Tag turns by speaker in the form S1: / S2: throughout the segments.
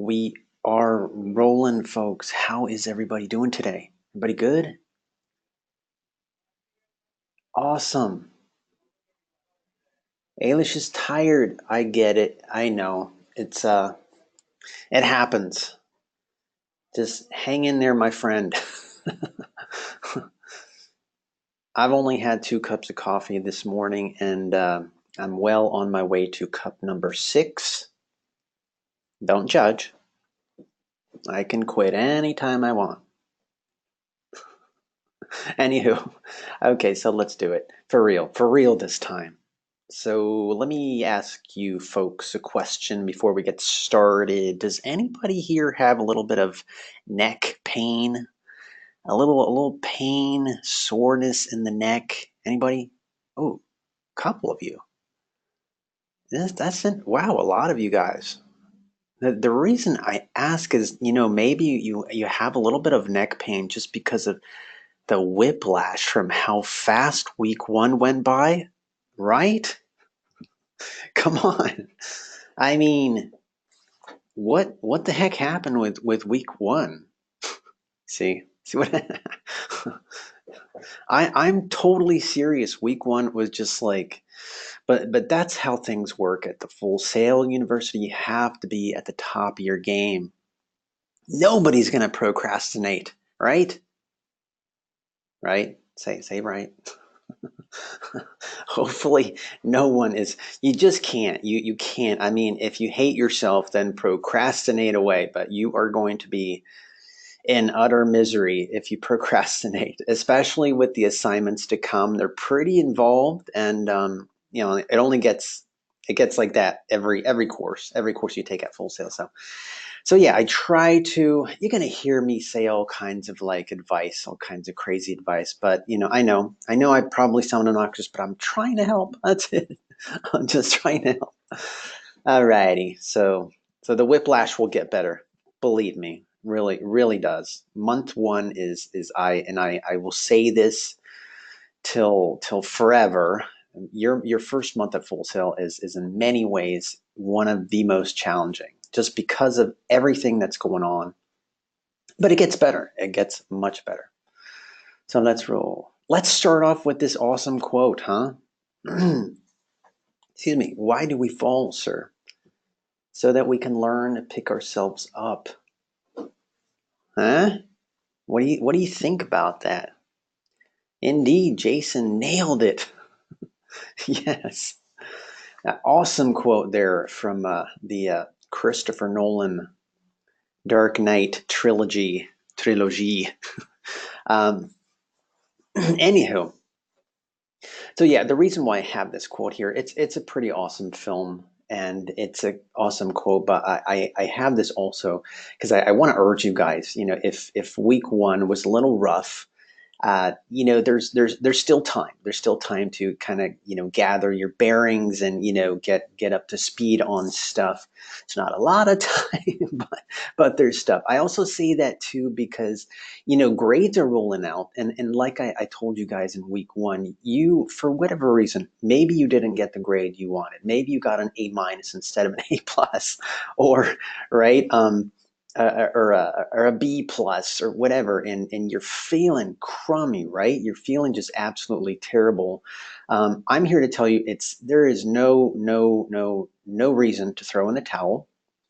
S1: We are rolling, folks. How is everybody doing today? Everybody good? Awesome. Ailish is tired. I get it. I know. It happens. Just hang in there, my friend. I've only had 2 cups of coffee this morning, and I'm well on my way to cup number 6. Don't judge. I can quit anytime I want. Anywho, okay, so let's do it. For real this time. So let me ask you folks a question before we get started. Does anybody here have a little bit of neck pain? A little pain, soreness in the neck? Anybody? Oh, a couple of you. That's it. Wow, a lot of you guys. The reason I ask is, maybe you have a little bit of neck pain just because of the whiplash from how fast week 1 went by, right? Come on. I mean, what the heck happened with week 1? See what I'm totally serious. Week 1 was just like, but that's how things work at the Full Sail University. You have to be at the top of your game. Nobody's gonna procrastinate, right? Right? Say right. Hopefully no one is. You just can't. You can't. I mean, if you hate yourself, then procrastinate away, but you are going to be in utter misery if you procrastinate, especially with the assignments to come. They're pretty involved, and it gets like that every course you take at Full Sail. So yeah, I try to. You're gonna hear me say all kinds of like advice, all kinds of crazy advice, but I know I probably sound obnoxious, but I'm trying to help. That's it. I'm just trying to help. Alrighty, so the whiplash will get better. Believe me, really, really does. Month 1 is I will say this till forever. Your first month at Full Sail is in many ways one of the most challenging, just because of everything that's going on. But it gets better. It gets much better. So let's roll. Let's start off with this awesome quote, huh? Excuse me. Why do we fall, sir? So that we can learn to pick ourselves up. Huh? What do you think about that? Indeed, Jason nailed it. Yes. Awesome quote there from the Christopher Nolan Dark Knight trilogy. um, Anywho, so yeah, the reason why I have this quote here, it's a pretty awesome film and it's an awesome quote, but I have this also because I want to urge you guys, if week 1 was a little rough, there's still time. There's still time to kind of gather your bearings and get up to speed on stuff. It's not a lot of time, but there's stuff. I also say that too because grades are rolling out, and like I told you guys in week 1, you for whatever reason maybe you didn't get the grade you wanted. Maybe you got an A- instead of an A+, or right. Or a B+ or whatever, and you're feeling crummy, right? You're feeling just absolutely terrible. I'm here to tell you, there is no reason to throw in the towel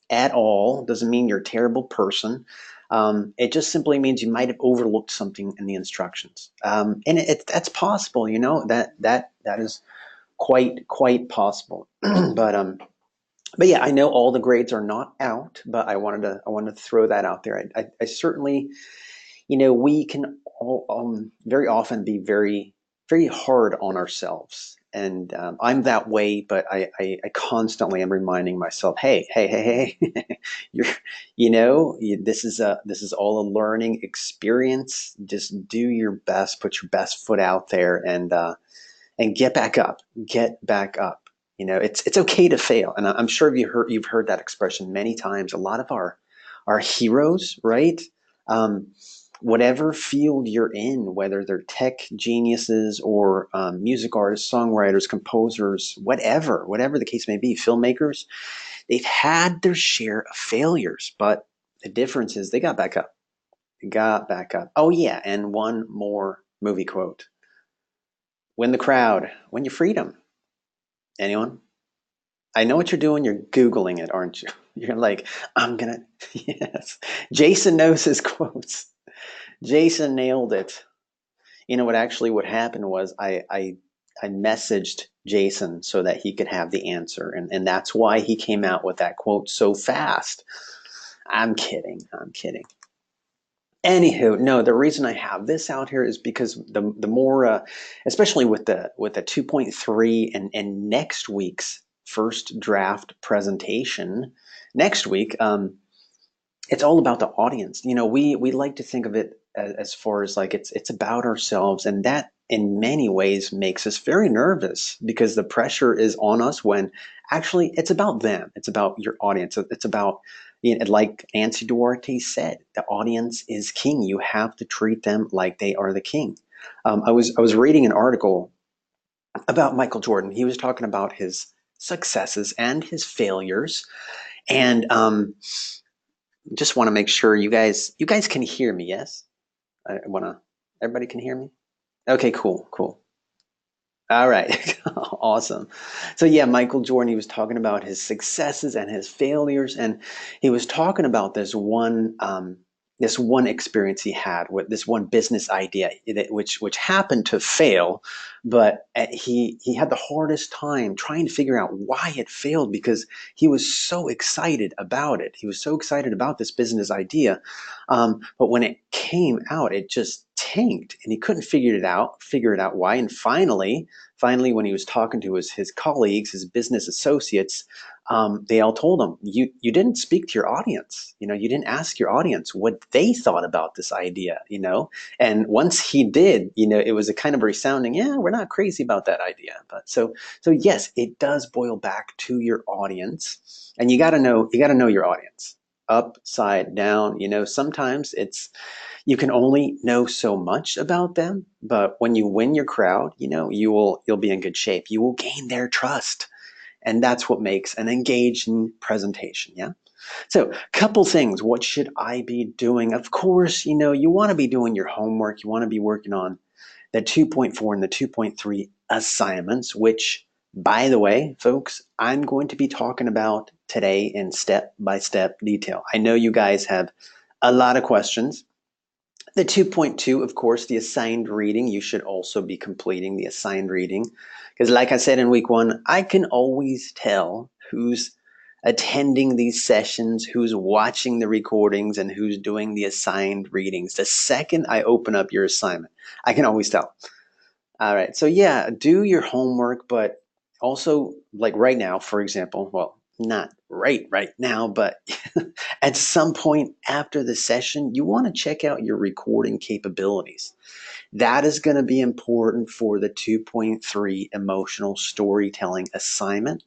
S1: at all. Doesn't mean you're a terrible person. It just simply means you might have overlooked something in the instructions, and that's possible. That is quite possible. But yeah, I know all the grades are not out, but I wanted to throw that out there. I certainly, we can all, very often be very very hard on ourselves, and I'm that way. But I constantly am reminding myself, hey, you're this is all a learning experience. Just do your best, put your best foot out there, and get back up. Get back up. It's okay to fail, and I'm sure you've heard that expression many times. A lot of our heroes, right? Um, Whatever field you're in, whether they're tech geniuses or music artists, songwriters, composers, whatever the case may be, filmmakers, They've had their share of failures, but the difference is they got back up. They got back up. Oh, yeah, and one more movie quote. Win the crowd, win your freedom. Anyone? I know what you're doing. You're Googling it, aren't you? You're like, I'm gonna, yes. Jason knows his quotes. Jason nailed it. You know what happened was I messaged Jason so that he could have the answer. And that's why he came out with that quote so fast. I'm kidding. I'm kidding. Anywho, no, the reason I have this out here is because the more, especially with the 2.3 and next week's first draft presentation next week, it's all about the audience. You know, we like to think of it as far as like it's about ourselves, and that in many ways makes us very nervous because the pressure is on us when actually it's about them. It's about your audience. It's about, you know, like Nancy Duarte said, the audience is king. You have to treat them like they are the king. I was reading an article about Michael Jordan. He was talking about his successes and his failures, and just want to make sure you guys can hear me. Yes, I want to. Everybody can hear me. Okay, cool, cool. All right, awesome. So yeah, Michael Jordan, he was talking about his successes and his failures, and he was talking about this one experience he had with this one business idea which happened to fail, but he had the hardest time trying to figure out why it failed because he was so excited about it. He was so excited about this business idea, but when it came out, it just tanked, and he couldn't figure it out why. And finally, when he was talking to his colleagues, his business associates, they all told him, you didn't speak to your audience. You know, you didn't ask your audience what they thought about this idea. You know, and once he did, you know, it was a kind of resounding, yeah, we're not crazy about that idea. But so yes, it does boil back to your audience, and you got to know your audience upside down. You know, sometimes you can only know so much about them, but when you win your crowd, you know, you'll be in good shape. You will gain their trust. And that's what makes an engaging presentation. Yeah. So, couple things. What should I be doing? Of course, you know, you want to be doing your homework. You want to be working on the 2.4 and the 2.3 assignments, which, by the way, folks, I'm going to be talking about today in step by step detail. I know you guys have a lot of questions. The 2.2, of course, the assigned reading, you should also be completing the assigned reading. Because, like I said in week one, I can always tell who's attending these sessions, who's watching the recordings, and who's doing the assigned readings. The second I open up your assignment, I can always tell. All right. So yeah, do your homework, but also like right now, for example, well, not right now, but at some point after the session, you want to check out your recording capabilities. That is going to be important for the 2.3 emotional storytelling assignment,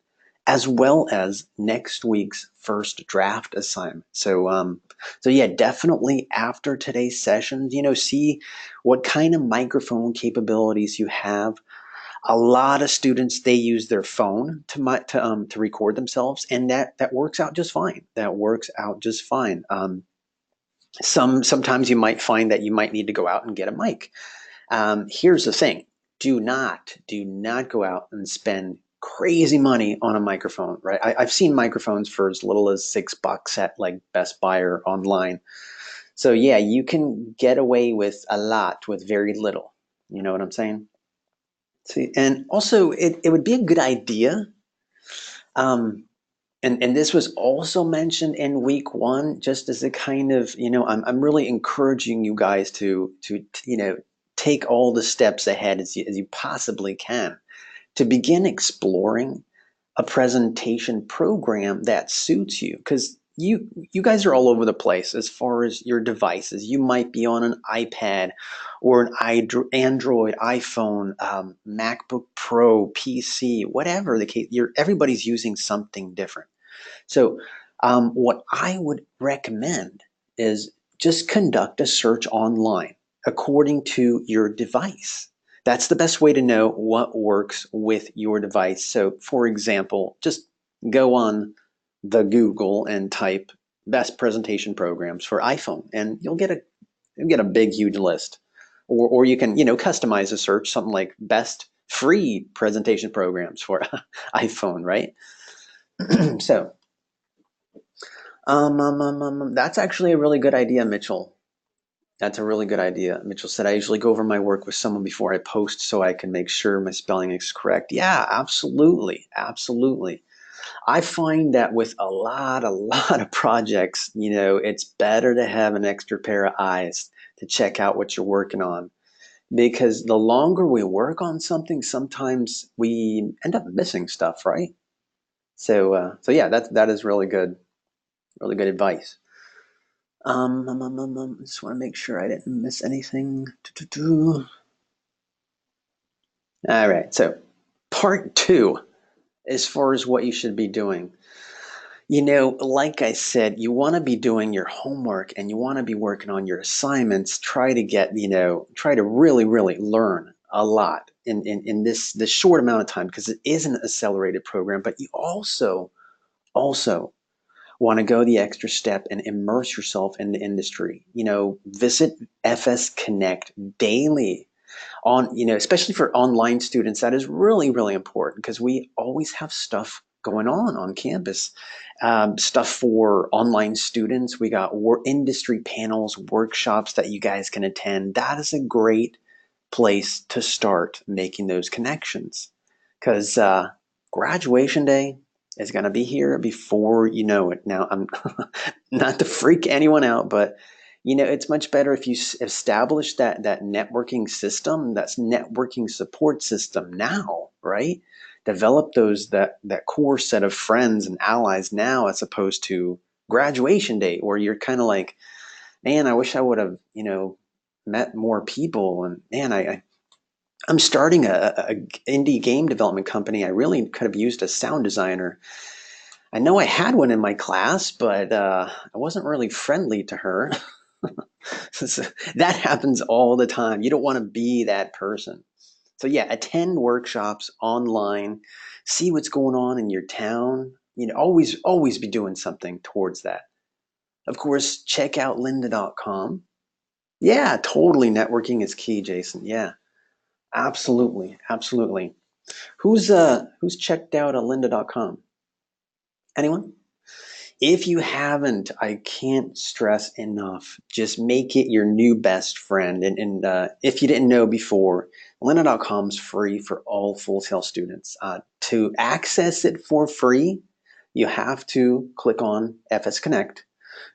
S1: as well as next week's first draft assignment. So yeah, definitely after today's session, you know, see what kind of microphone capabilities you have. A lot of students, they use their phone to record themselves, and that works out just fine. That works out just fine. Sometimes you might find that you might need to go out and get a mic. Here's the thing: do not go out and spend crazy money on a microphone. Right? I've seen microphones for as little as $6 at like Best Buy or online. So yeah, you can get away with a lot with very little. You know what I'm saying? See, and also it would be a good idea. Um, and this was also mentioned in week one, just as a kind of, you know, I'm really encouraging you guys to you know, take all the steps ahead as you possibly can to begin exploring a presentation program that suits you, because you guys are all over the place as far as your devices. You might be on an iPad or an Android, iPhone, MacBook Pro, PC, whatever the case. Everybody's using something different. So, what I would recommend is just conduct a search online according to your device. That's the best way to know what works with your device. So, for example, just go on the Google and type best presentation programs for iPhone, and you'll get a big, huge list. Or you can, customize a search, something like best free presentation programs for iPhone, right? So, that's actually a really good idea, Mitchell. That's a really good idea. Mitchell said, I usually go over my work with someone before I post so I can make sure my spelling is correct. Yeah, absolutely. Absolutely. I find that with a lot of projects, it's better to have an extra pair of eyes to check out what you're working on. Because the longer we work on something, sometimes we end up missing stuff, right? So yeah, that is really good advice. Just want to make sure I didn't miss anything. All right, so part two, as far as what you should be doing. Like I said, you want to be doing your homework and you want to be working on your assignments. Try to really, really learn a lot in this short amount of time because it is an accelerated program, but you also want to go the extra step and immerse yourself in the industry. Visit FS Connect daily especially for online students. That is really, really important because we always have stuff going on campus. Stuff for online students. We got industry panels, workshops that you guys can attend. That is a great place to start making those connections because graduation day is going to be here before you know it. Now, I'm not to freak anyone out, but it's much better if you establish that networking system, that's networking support system now, right? Develop that core set of friends and allies now, as opposed to graduation day, where you're kind of like, man, I wish I would have, met more people, and man, I'm starting a indie game development company. I really could have used a sound designer. I know I had one in my class, but I wasn't really friendly to her. That happens all the time. You don't want to be that person. So yeah, attend workshops online, see what's going on in your town. Always be doing something towards that. Of course, check out lynda.com. Yeah, totally. Networking is key, Jason. Yeah, absolutely, absolutely. Who's checked out lynda.com? Anyone? If you haven't, I can't stress enough. Just make it your new best friend. And if you didn't know before, lynda.com is free for all Full Sail students. To access it for free, you have to click on FS Connect.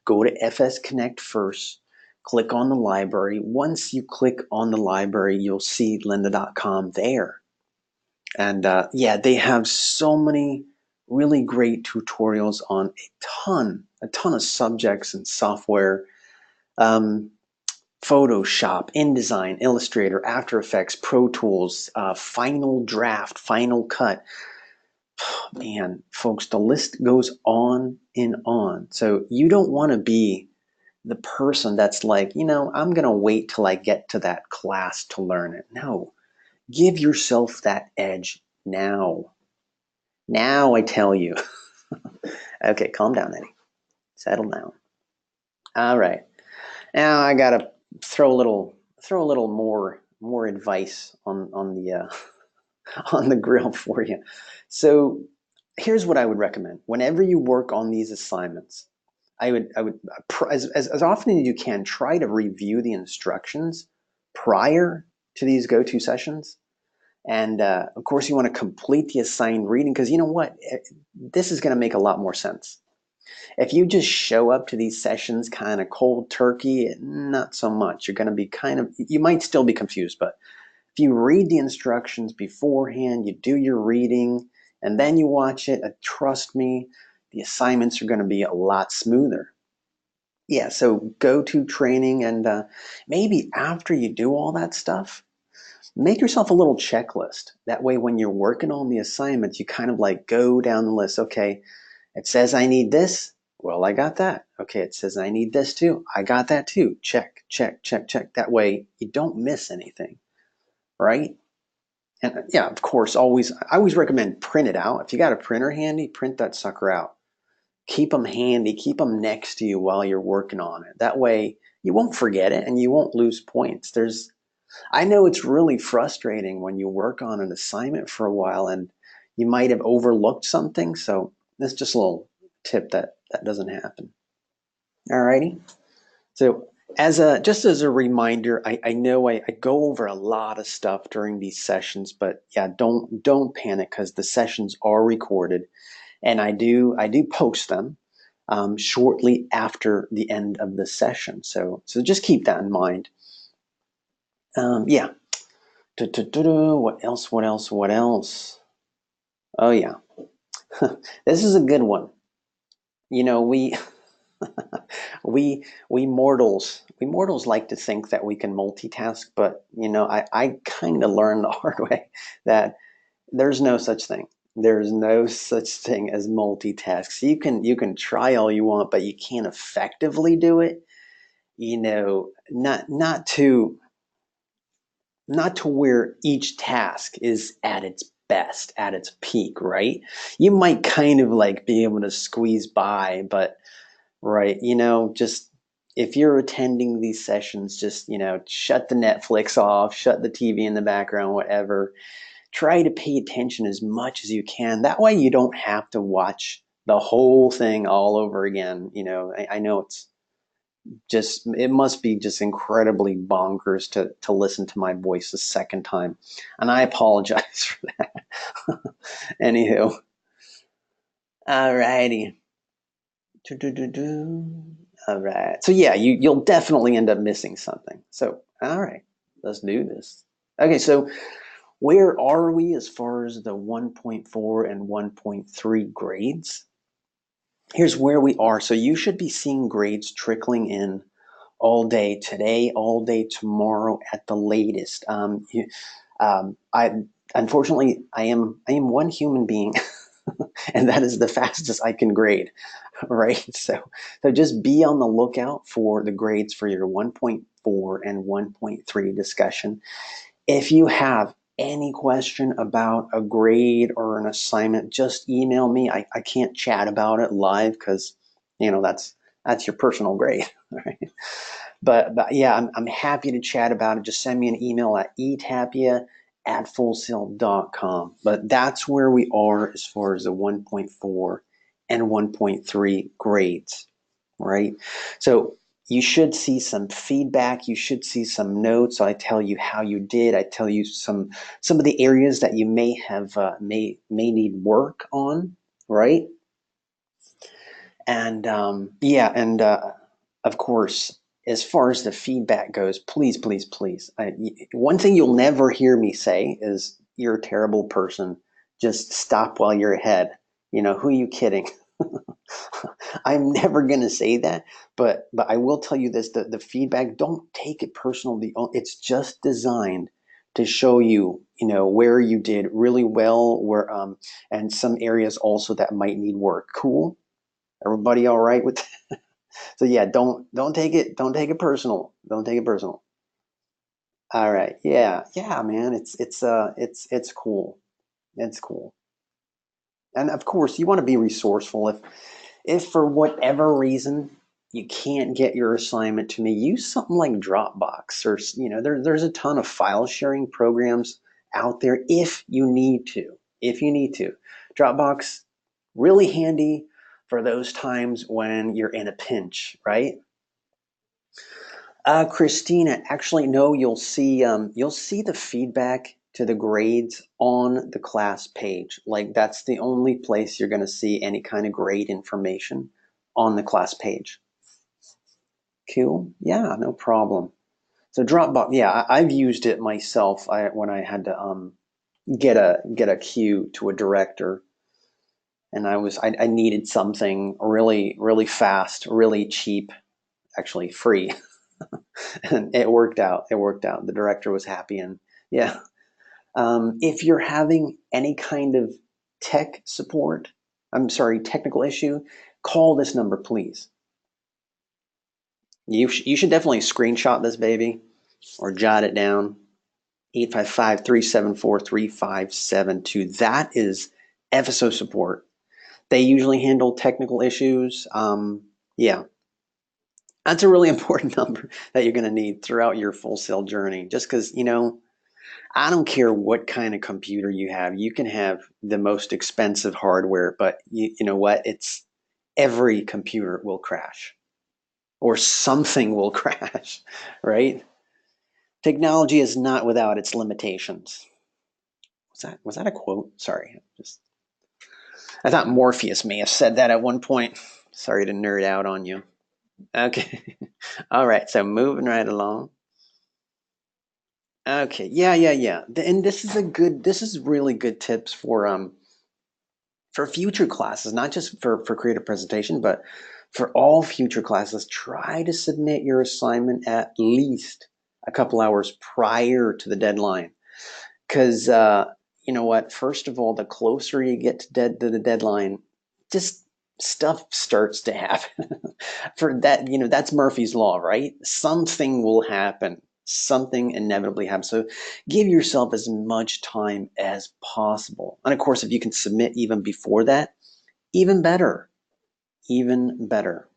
S1: Go to FS Connect first. Click on the library. Once you click on the library, you'll see lynda.com there. And yeah, they have so many really great tutorials on a ton of subjects and software. Um, Photoshop, InDesign, Illustrator, After Effects, Pro Tools, Final Draft, Final Cut. Man, folks, the list goes on and on. So you don't want to be the person that's like, I'm going to wait till I get to that class to learn it. No, give yourself that edge now. Now I tell you. Okay, calm down, Eddie. Settle down. All right. Now I gotta throw a little more advice on the on the grill for you. So here's what I would recommend. Whenever you work on these assignments, I would as often as you can try to review the instructions prior to these go-to sessions. And of course, you want to complete the assigned reading because you know what? This is going to make a lot more sense. If you just show up to these sessions kind of cold turkey, not so much. You're going to be you might still be confused, but if you read the instructions beforehand, you do your reading, and then you watch it, trust me, the assignments are going to be a lot smoother. Yeah, so go to training, and maybe after you do all that stuff, make yourself a little checklist. That way, when you're working on the assignments, you kind of like go down the list. Okay, it says I need this. Well, I got that. Okay, it says I need this too. I got that too. Check, check, check, check. That way you don't miss anything, right? And yeah, of course, I always recommend print it out. If you got a printer handy, print that sucker out. keep them handy, keep them next to you while you're working on it. That way you won't forget it and you won't lose points. I know it's really frustrating when you work on an assignment for a while and you might have overlooked something. So that's just a little tip that doesn't happen. Alrighty. So just as a reminder, I know I go over a lot of stuff during these sessions, but yeah, don't panic because the sessions are recorded and I do post them shortly after the end of the session. So just keep that in mind. Yeah. What else? What else? What else? Oh yeah, this is a good one. You know, we mortals like to think that we can multitask, but I kind of learned the hard way that there's no such thing. There's no such thing as multitask. You can try all you want, but you can't effectively do it. Not to where each task is at its best, at its peak, right? You might kind of like be able to squeeze by, but right, just if you're attending these sessions, just, shut the Netflix off, shut the TV in the background, whatever. Try to pay attention as much as you can. That way you don't have to watch the whole thing all over again. I know it must be just incredibly bonkers to listen to my voice a second time. And I apologize for that. Anywho, alrighty. All right. So yeah, you'll definitely end up missing something. So all right, let's do this. Okay, so where are we as far as the 1.4 and 1.3 grades? Here's where we are. So you should be seeing grades trickling in all day today, all day tomorrow at the latest. I unfortunately I am one human being, and that is the fastest I can grade. Right. So just be on the lookout for the grades for your 1.4 and 1.3 discussion. If you have any question about a grade or an assignment, just email me. I can't chat about it live because that's your personal grade. Right. But yeah, I'm happy to chat about it. Just send me an email at etapia@fullsail.com. But that's where we are as far as the 1.4 and 1.3 grades, right? So you should see some feedback. You should see some notes. I tell you how you did. I tell you some of the areas that you may have may need work on, right? And yeah, and of course, as far as the feedback goes, please, please, please. One thing you'll never hear me say is you're a terrible person. Just stop while you're ahead. Who are you kidding? I'm never going to say that, but I will tell you this: the feedback, don't take it personal. It's just designed to show you, where you did really well, where and some areas also that might need work. Cool. Everybody all right with that? So yeah, don't take it personal. Don't take it personal. All right. Yeah. Yeah, man. It's cool. It's cool. And of course, you want to be resourceful. If for whatever reason you can't get your assignment to me, use something like Dropbox or there's a ton of file sharing programs out there if you need to. If you need to. Dropbox really handy for those times when you're in a pinch, right? Christina, actually, no. You'll see the feedback to the grades on the class page. Like that's the only place you're going to see any kind of grade information on the class page. Cool. Yeah, no problem. So Dropbox, yeah, I've used it myself. When I had to get a cue to a director, and I needed something really really fast, really cheap, actually free. And it worked out. It worked out. The director was happy, and yeah. If you're having any kind of tech support, I'm sorry, technical issue, call this number, please. You should definitely screenshot this baby or jot it down. 855-374-3572. That is FSO support. They usually handle technical issues. Yeah, that's a really important number that you're going to need throughout your full sail journey. Just because, I don't care what kind of computer you have. You can have the most expensive hardware, but you know what? It's every computer will crash or something will crash, right? Technology is not without its limitations. Was that a quote? Sorry, just I thought Morpheus may have said that at one point. Sorry to nerd out on you. Okay. All right. So moving right along. Okay. Yeah, yeah, yeah. And this is really good tips for future classes, not just for creative presentation, but for all future classes. Try to submit your assignment at least a couple hours prior to the deadline. Because you know what? First of all, the closer you get to the deadline, just stuff starts to happen. For that, that's Murphy's Law, right? Something will happen. Something inevitably happens. So give yourself as much time as possible. And of course, if you can submit even before that, even better. Even better.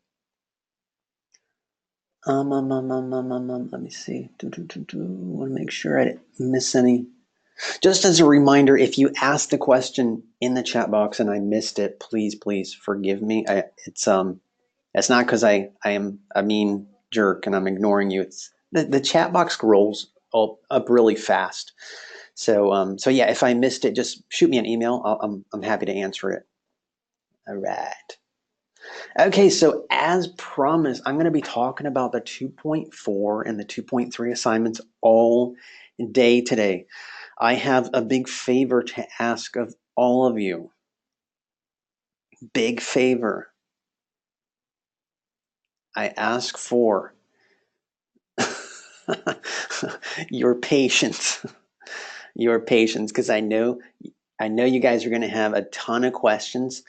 S1: Let me see. Want to make sure I didn't miss any. Just as a reminder, if you asked a question in the chat box and I missed it, please forgive me. It's not because I am a mean jerk and I'm ignoring you. It's the chat box rolls up really fast. So yeah, if I missed it, just shoot me an email. I'm happy to answer it. All right. Okay, so as promised, I'm going to be talking about the 2.4 and the 2.3 assignments all day today. I have a big favor to ask of all of you. Big favor. I ask for your patience. Your patience, because I know you guys are going to have a ton of questions.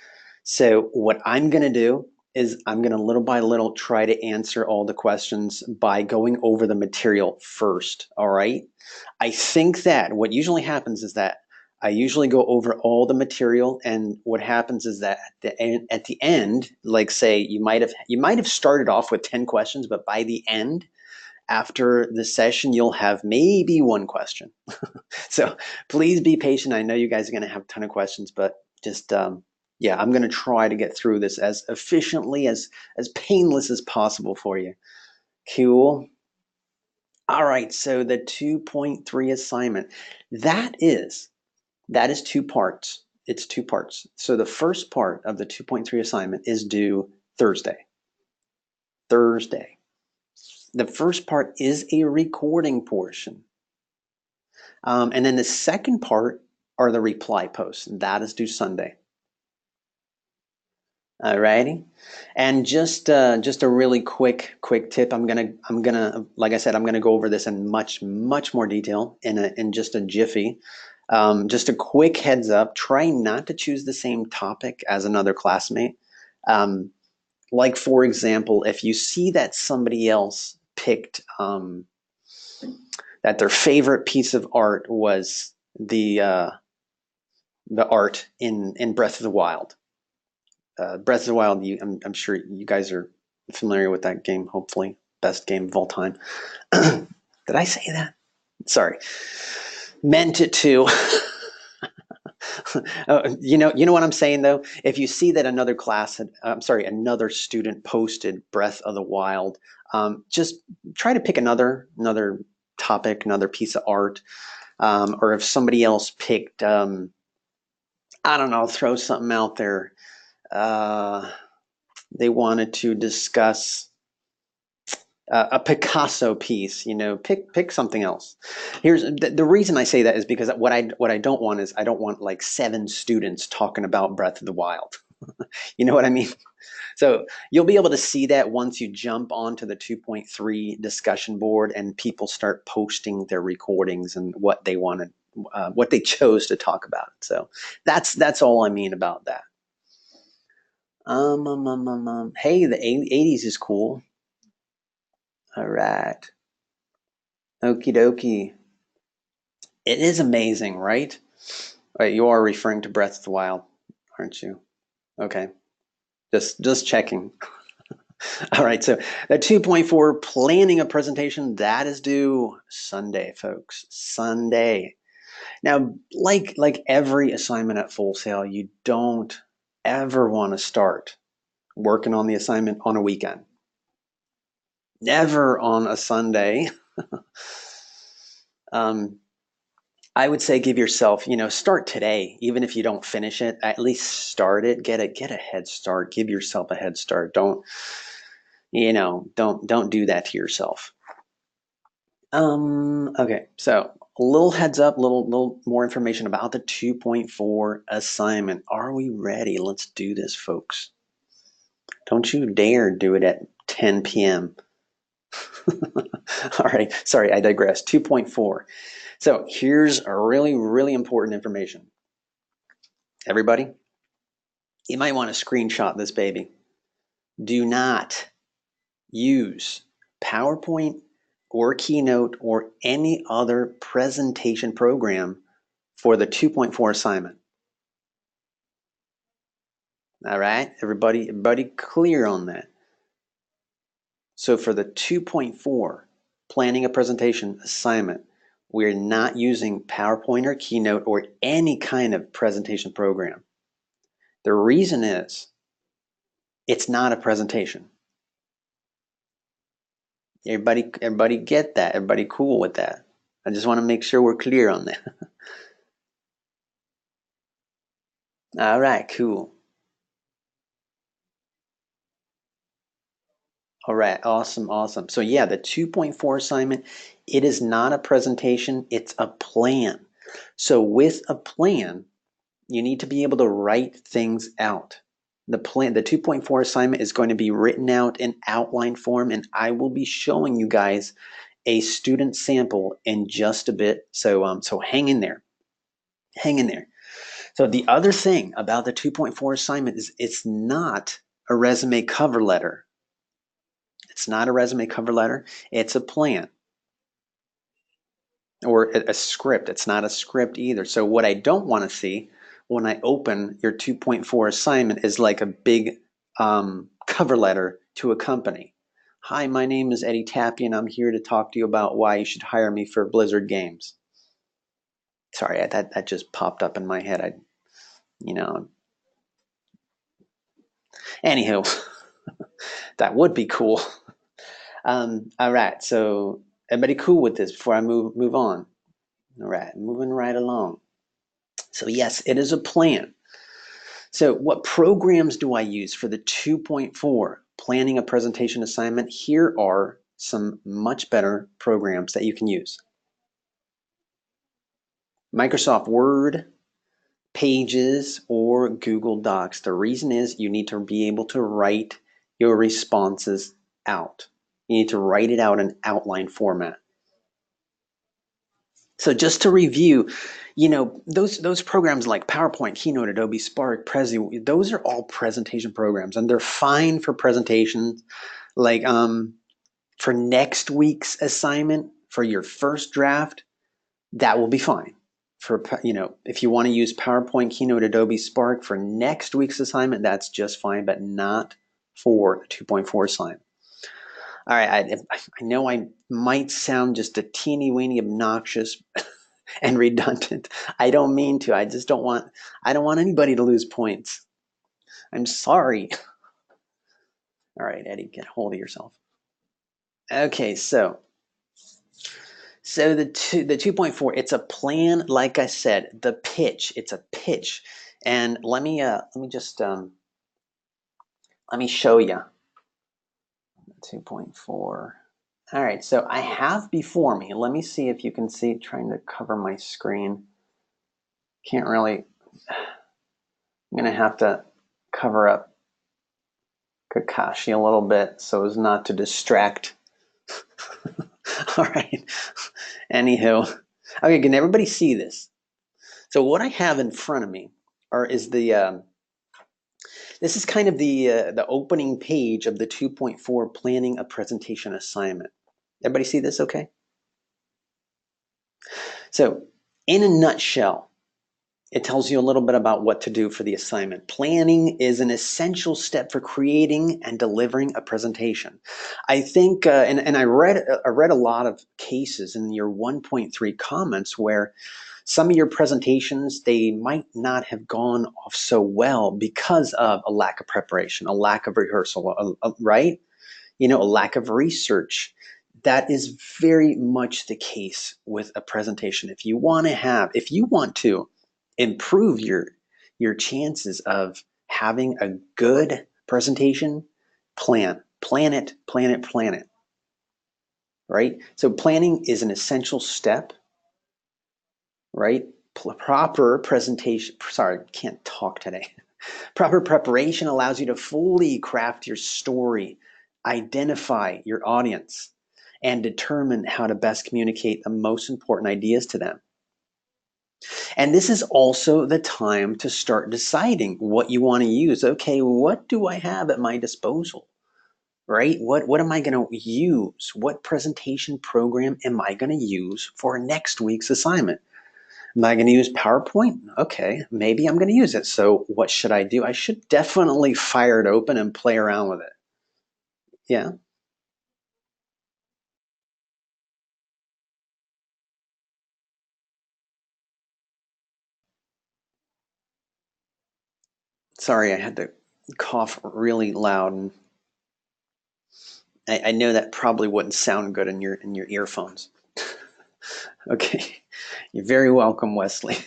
S1: So what I'm going to do is I'm going to little by little try to answer all the questions by going over the material first. All right. I think that what usually happens is that I usually go over all the material, and what happens is that at the end, like say you might have started off with 10 questions, but by the end, after the session, you'll have maybe one question. So please be patient. I know you guys are going to have a ton of questions, but just yeah, I'm going to try to get through this as efficiently as painless as possible for you. Cool. All right. So the 2.3 assignment, that is two parts. It's two parts. So the first part of the 2.3 assignment is due Thursday. Thursday. The first part is a recording portion. And then the second part are the reply posts. That is due Sunday. Alrighty. And just a really quick tip. I'm gonna like I said, I'm gonna go over this in much more detail in just a jiffy. Just a quick heads up, try not to choose the same topic as another classmate. Like for example, if you see that somebody else picked that their favorite piece of art was the art in Breath of the Wild. Breath of the Wild, I'm sure you guys are familiar with that game, hopefully. Best game of all time. Did I say that? Sorry. Meant it to. You know what I'm saying though? If you see that another another student posted Breath of the Wild, just try to pick another topic, another piece of art, or if somebody else picked, I don't know, throw something out there. They wanted to discuss a Picasso piece, pick something else. Here's the reason I say that is because what I don't want is I don't want like 7 students talking about Breath of the Wild. You know what I mean? So you'll be able to see that once you jump onto the 2.3 discussion board and people start posting their recordings and what they wanted, what they chose to talk about. So that's all I mean about that. Hey, the 80s is cool. All right. Okie dokie. It is amazing, right? You are referring to Breath of the Wild, aren't you? Okay, just checking. All right, so the 2.4 planning a presentation that is due Sunday, folks. Sunday. Now, like every assignment at Full Sail, you don't ever want to start working on the assignment on a weekend. Never on a Sunday. um, I would say give yourself, start today. Even if you don't finish it, at least start it. Get a head start. Give yourself a head start. Don't do that to yourself. Okay, so a little heads up, little more information about the 2.4 assignment. Are we ready? Let's do this, folks. Don't you dare do it at 10 p.m. All right, sorry, I digress. 2.4. So here's a really, really important information. Everybody, you might want to screenshot this baby. Do not use PowerPoint or Keynote or any other presentation program for the 2.4 assignment. All right, everybody clear on that. So for the 2.4 planning a presentation assignment, we're not using PowerPoint or Keynote or any kind of presentation program. The reason is it's not a presentation. Everybody get that? Everybody cool with that? I just want to make sure we're clear on that. All right, cool. All right, awesome. So yeah, the 2.4 assignment, it is not a presentation, it's a plan. So with a plan, you need to be able to write things out. The 2.4 assignment is going to be written out in outline form, and I will be showing you guys a student sample in just a bit. So hang in there. Hang in there. So the other thing about the 2.4 assignment is it's not a resume cover letter. It's not a resume cover letter. It's a plan or a script. It's not a script either. So what I don't want to see when I open your 2.4 assignment is like a big cover letter to a company. Hi, my name is Eddie Tappy, and I'm here to talk to you about why you should hire me for Blizzard Games. Sorry, that just popped up in my head. Anywho, that would be cool. All right, so everybody cool with this before I move on? All right, moving right along. So yes, it is a plan. So what programs do I use for the 2.4 planning a presentation assignment? Here are some much better programs that you can use. Microsoft Word, Pages, or Google Docs. The reason is you need to be able to write your responses out. You need to write it out in outline format. So just to review, those programs like PowerPoint, Keynote, Adobe Spark, Prezi, those are all presentation programs, and they're fine for presentations. Like for next week's assignment, for your first draft, that will be fine. If you want to use PowerPoint, Keynote, Adobe Spark for next week's assignment, that's just fine, but not for a 2.4 assignment. All right, I know I might sound just a teeny weeny obnoxious and redundant. I don't mean to. I don't want anybody to lose points. I'm sorry. All right, Eddie, get hold of yourself. Okay, so the 2.4, it's a plan, like I said, the pitch. It's a pitch. And let me just let me show you 2.4. All right, so I have before me, let me see if you can see, trying to cover my screen. Can't really, I'm gonna have to cover up Kakashi a little bit so as not to distract. All right, anywho. Okay, can everybody see this? So what I have in front of me is this is kind of the opening page of the 2.4 planning a presentation assignment. Everybody see this okay? So in a nutshell, It tells you a little bit about what to do for the assignment. Planning is an essential step for creating and delivering a presentation. I think, and I read a lot of cases in your 1.3 comments where some of your presentations, they might not have gone off so well because of a lack of preparation, a lack of rehearsal, right? A lack of research. That is very much the case with a presentation. If you want to improve your chances of having a good presentation, plan it, right? So planning is an essential step, right? Proper presentation, sorry, can't talk today. Proper preparation allows you to fully craft your story, identify your audience, and determine how to best communicate the most important ideas to them. And this is also the time to start deciding what you want to use. Okay, what do I have at my disposal? Right? What am I going to use? What presentation program am I going to use for next week's assignment? Am I going to use PowerPoint? Okay, maybe I'm going to use it. So what should I do? I should definitely fire it open and play around with it. Yeah. Sorry, I had to cough really loud, and I know that probably wouldn't sound good in your earphones. Okay, you're very welcome, Wesley.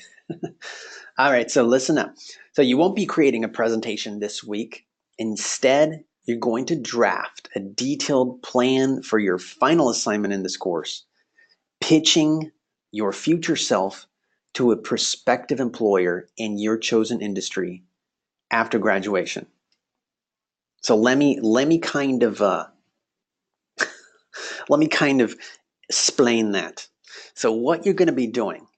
S1: All right, so listen up. So you won't be creating a presentation this week. Instead, you're going to draft a detailed plan for your final assignment in this course, pitching your future self to a prospective employer in your chosen industry after graduation. So let me kind of explain that. So what you're going to be doing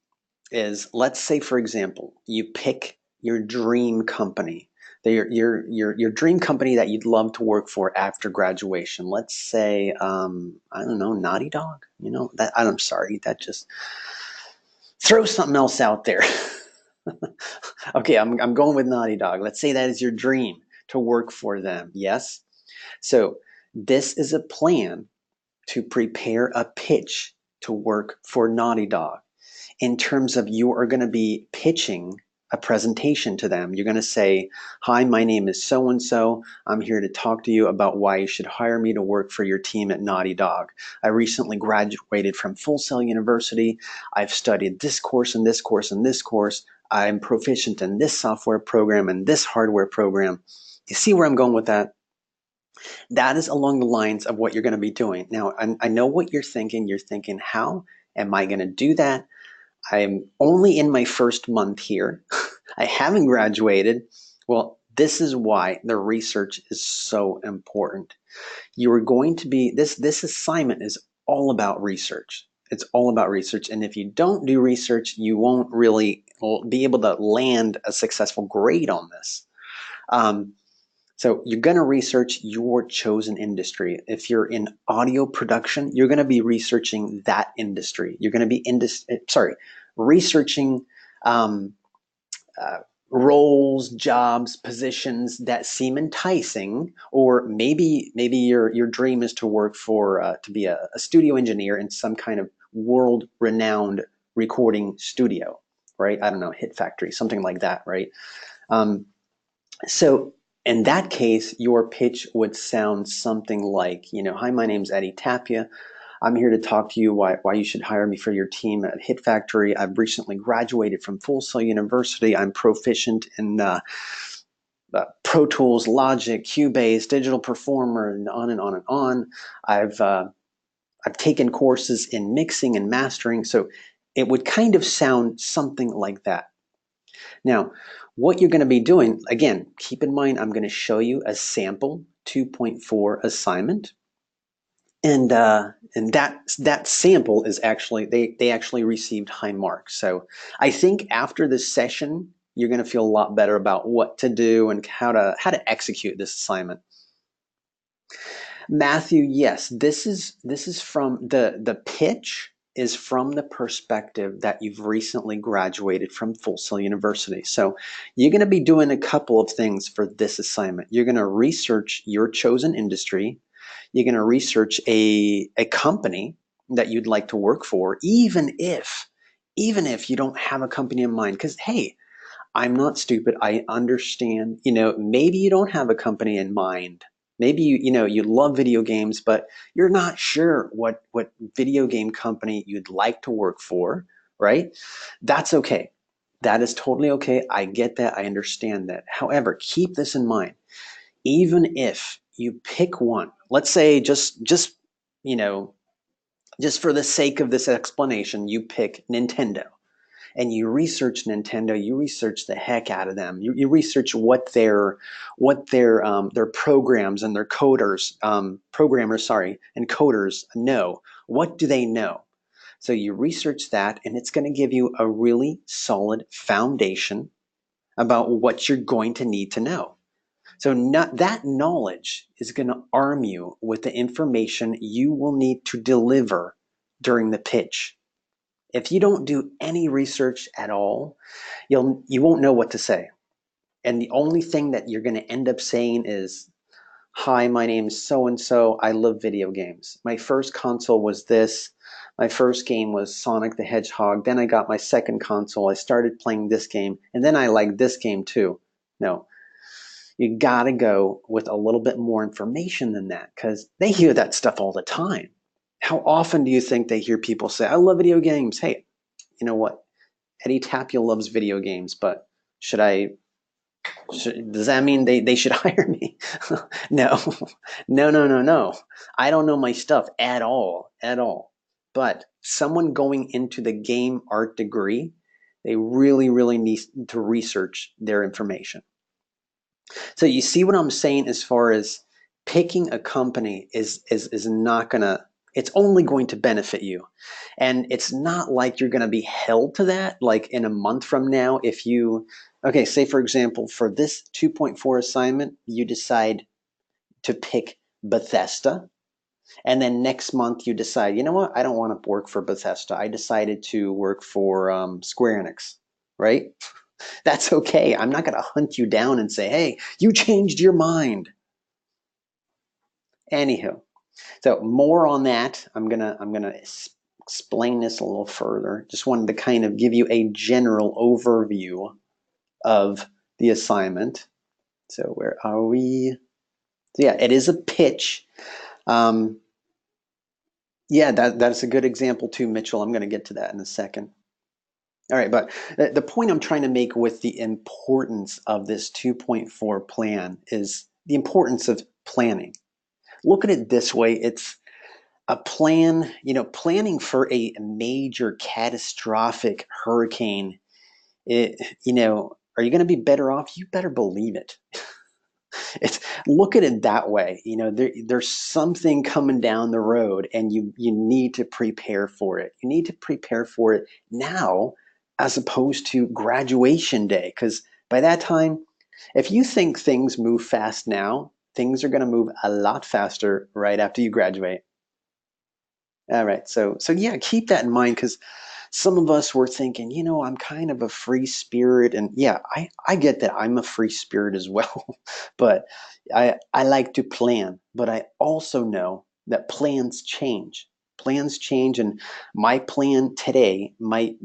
S1: is, let's say, for example, you pick your dream company, your dream company that you'd love to work for after graduation. Let's say, I don't know, Naughty Dog. That I'm sorry, that just throw something else out there. Okay, I'm going with Naughty Dog. Let's say that is your dream to work for them. Yes. So this is a plan to prepare a pitch to work for Naughty Dog. In terms of, you are going to be pitching a presentation to them. You're going to say, hi, my name is so-and-so. I'm here to talk to you about why you should hire me to work for your team at Naughty Dog. I recently graduated from Full Sail University. I've studied this course and this course and this course. I'm proficient in this software program and this hardware program. You see where I'm going with that? That is along the lines of what you're going to be doing. Now, I know what you're thinking. You're thinking, how am I going to do that? I'm only in my first month here. I haven't graduated. Well, this is why the research is so important. You are going to be, this assignment is all about research. It's all about research. And if you don't do research, you won't really be able to land a successful grade on this. So you're going to research your chosen industry. If you're in audio production, you're going to be researching that industry. You're going to be researching roles, jobs, positions that seem enticing, or maybe your dream is to work for to be a studio engineer in some kind of world-renowned recording studio, right? I don't know, Hit Factory, something like that, right? So in that case, your pitch would sound something like, hi, my name's Eddie Tapia. I'm here to talk to you why you should hire me for your team at Hit Factory. I've recently graduated from Full Sail University. I'm proficient in Pro Tools, Logic, Cubase, Digital Performer, and on and on and on. I've taken courses in mixing and mastering. So it would kind of sound something like that. Now, what you're going to be doing, again, keep in mind, I'm going to show you a sample 2.4 assignment. And that sample is actually, they actually received high marks. So I think after this session, you're going to feel a lot better about what to do and how to execute this assignment. Matthew, yes, this is from the pitch is from the perspective that you've recently graduated from Full Sail University. So you're going to be doing a couple of things for this assignment. You're going to research your chosen industry. You're going to research a company that you'd like to work for, even if you don't have a company in mind. Because hey, I'm not stupid. I understand, maybe you don't have a company in mind. Maybe you love video games, but you're not sure what video game company you'd like to work for, right? That's okay. That is totally okay. I get that. I understand that. However, keep this in mind. Even if you pick one, let's say you know, just for the sake of this explanation, you pick Nintendo and you research Nintendo, you research the heck out of them. You research what their programs and their programmers, sorry, and coders know. What do they know? So you research that, and it's going to give you a really solid foundation about what you're going to need to know. So that knowledge is going to arm you with the information you will need to deliver during the pitch. If you don't do any research at all, you won't know what to say. And the only thing that you're going to end up saying is, "Hi, my name's so and so. I love video games. My first console was this. My first game was Sonic the Hedgehog. Then I got my second console. I started playing this game, and then I liked this game too." No, you got to go with a little bit more information than that, because they hear that stuff all the time. How often do you think they hear people say, "I love video games"? Hey, you know what? Eddie Tapia loves video games, but does that mean they should hire me? No, no. I don't know my stuff at all, at all. But someone going into the game art degree, they really, really need to research their information. So you see what I'm saying as far as picking a company is not gonna, it's only going to benefit you. And it's not like you're gonna be held to that like in a month from now if you, okay, say for example, for this 2.4 assignment, you decide to pick Bethesda. And then next month you decide, you know what, I don't want to work for Bethesda. I decided to work for Square Enix, right? That's okay. I'm not going to hunt you down and say, "Hey, you changed your mind." Anywho, so more on that. I'm gonna explain this a little further. Just wanted to kind of give you a general overview of the assignment. So where are we? So yeah, it is a pitch. Um, yeah, that's a good example too, Mitchell. I'm going to get to that in a second. All right, but the point I'm trying to make with the importance of this 2.4 plan is the importance of planning. Look at it this way. It's a plan, planning for a major catastrophic hurricane. Are you going to be better off? You better believe it. Look at it that way. There's something coming down the road and you need to prepare for it. You need to prepare for it now as opposed to graduation day, because by that time, if you think things move fast now, things are going to move a lot faster right after you graduate. All right, so yeah, keep that in mind, because some of us were thinking, I'm kind of a free spirit, and yeah, I get that I'm a free spirit as well, but I like to plan, but I also know that plans change. Plans change, and my plan today might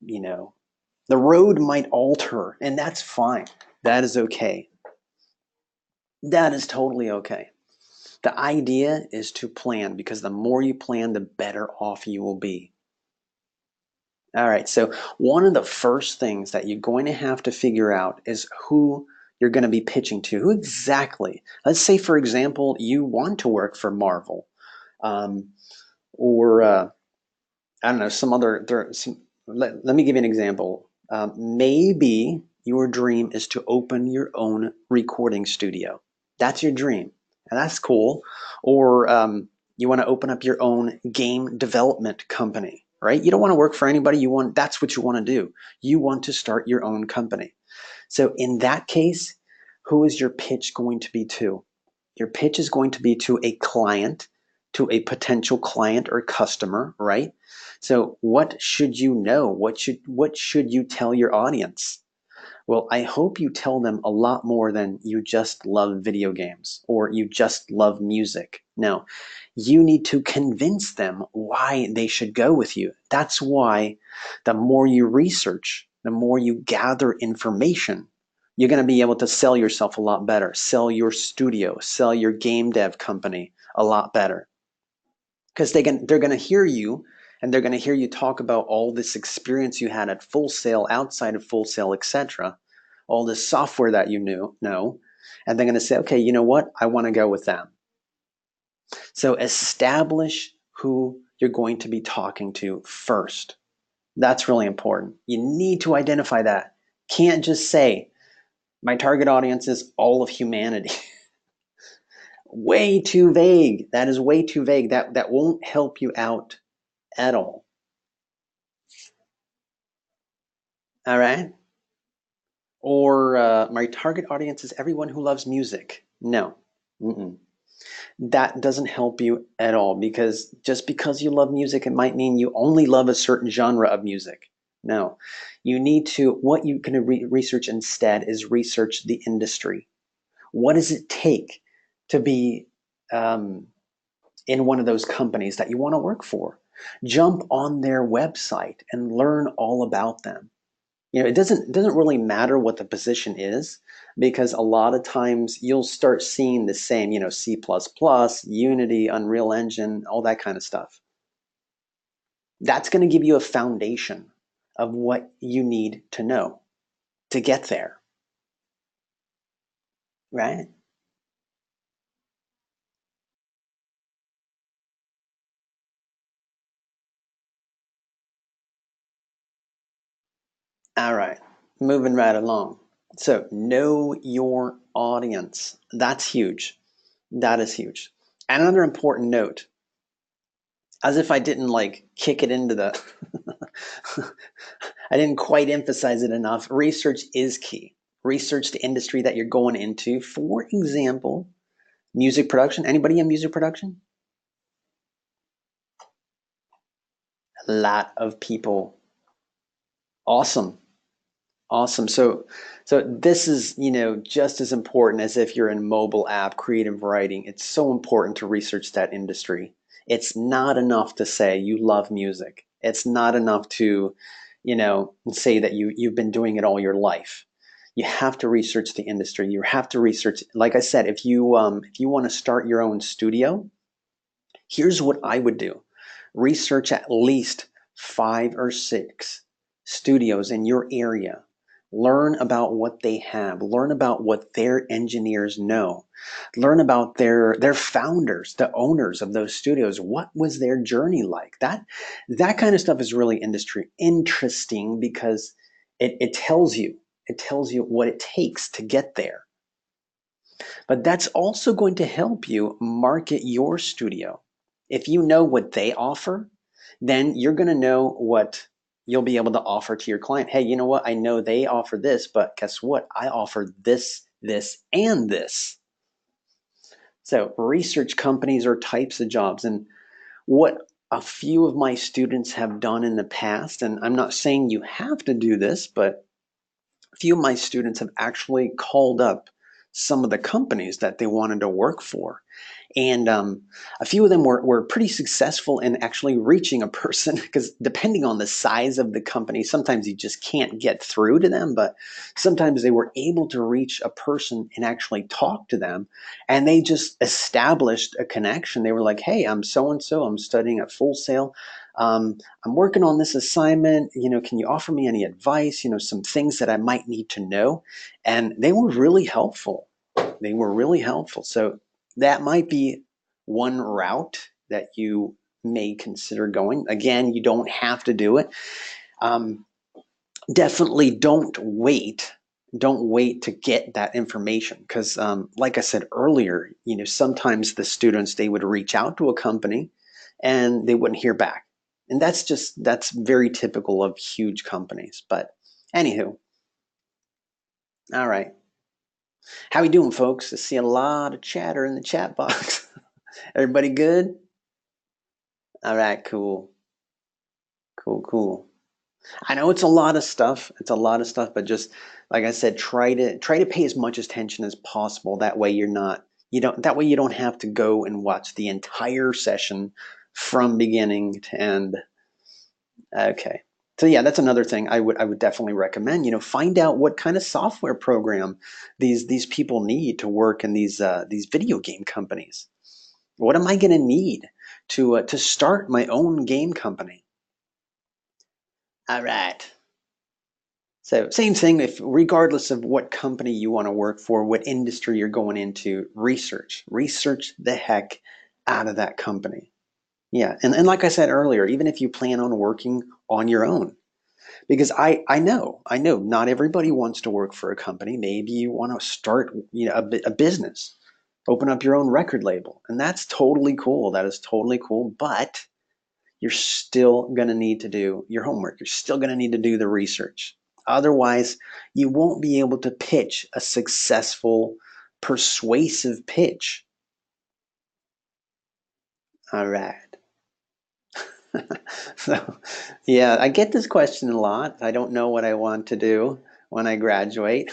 S1: the road might alter, and that's fine. That is okay. That is totally okay. The idea is to plan, because the more you plan, the better off you will be. All right, so one of the first things that you're going to have to figure out is who you're going to be pitching to. Who exactly? Let's say, for example, you want to work for Marvel, um, or I don't know, some other. Let me give you an example. Maybe your dream is to open your own recording studio. That's your dream, and that's cool. Or you want to open up your own game development company, right? You don't want to work for anybody. That's what you want to do. You want to start your own company. So in that case, who is your pitch going to be to? Your pitch is going to be to a client to a potential client or customer, right? So what should you know? What should you tell your audience? Well, I hope you tell them a lot more than you just love video games or you just love music. No, you need to convince them why they should go with you. That's why the more you research, the more you gather information, you're going to be able to sell yourself a lot better, sell your studio, sell your game dev company a lot better. Because they're going to hear you and they're going to hear you talk about all this experience you had at Full Sail, outside of Full Sail, etc., all this software that you know, and they're going to say, okay, you know what? I want to go with them. So establish who you're going to be talking to first. That's really important. You need to identify that. Can't just say, my target audience is all of humanity. Way too vague. That is way too vague. That won't help you out at all. All right? Or my target audience is everyone who loves music. No. Mm-mm. That doesn't help you at all, because just because you love music, it might mean you only love a certain genre of music. No. You need to, what you can research instead is research the industry. What does it take to be in one of those companies that you want to work for? Jump on their website and learn all about them. It doesn't really matter what the position is, because a lot of times you'll start seeing the same, C++, Unity, Unreal Engine, all that kind of stuff. That's going to give you a foundation of what you need to know to get there, right? All right, moving right along. So know your audience. That's huge. That is huge. And another important note, as if I didn't like kick it into the I didn't quite emphasize it enough. Research is key. Research the industry that you're going into. For example, music production. Anybody in music production? A lot of people. Awesome. Awesome. So this is, just as important as if you're in mobile app creative writing. It's so important to research that industry. It's not enough to say you love music. It's not enough to, say that you've been doing it all your life. You have to research the industry. You have to research, like I said, if you want to start your own studio, here's what I would do. Research at least 5 or 6 studios in your area. Learn about what they have. Learn about what their engineers know. Learn about their founders, the owners of those studios. What was their journey like? That kind of stuff is really industry interesting, because it tells you what it takes to get there. But that's also going to help you market your studio. If you know what they offer, then you're going to know what you'll be able to offer to your client. Hey, you know what? I know they offer this, but guess what? I offer this, this, and this. So research companies or types of jobs. And what a few of my students have done in the past, and I'm not saying you have to do this, but a few of my students have actually called up some of the companies that they wanted to work for. And a few of them were pretty successful in actually reaching a person, because depending on the size of the company, sometimes you just can't get through to them, but sometimes they were able to reach a person and actually talk to them. And they just established a connection. They were like, hey, I'm so and so, I'm studying at Full Sail. I'm working on this assignment. Can you offer me any advice? Some things that I might need to know. And they were really helpful. They were really helpful. So that might be one route that you may consider going. Again, you don't have to do it. Um, Definitely don't wait. Don't wait to get that information, because, like I said earlier, sometimes the students, they would reach out to a company and they wouldn't hear back, and that's very typical of huge companies. But anywho, all right, how we doing, folks? I see a lot of chatter in the chat box. Everybody good? All right, cool. Cool, cool. I know it's a lot of stuff. It's a lot of stuff, but just like I said, try to pay as much attention as possible. That way you're not you don't that way you don't have to go and watch the entire session from beginning to end. Okay. So yeah, that's another thing I would definitely recommend. Find out what kind of software program these people need to work in these video game companies. What am I going to need to start my own game company? All right. So same thing, if regardless of what company you want to work for, what industry you're going into, research the heck out of that company. Yeah, and like I said earlier, even if you plan on working on your own, because I know not everybody wants to work for a company. Maybe you want to start, a business, open up your own record label, and that's totally cool. That is totally cool, but you're still going to need to do your homework. You're still going to need to do the research. Otherwise, you won't be able to pitch a successful, persuasive pitch. All right. So, yeah, I get this question a lot. I don't know what I want to do when I graduate.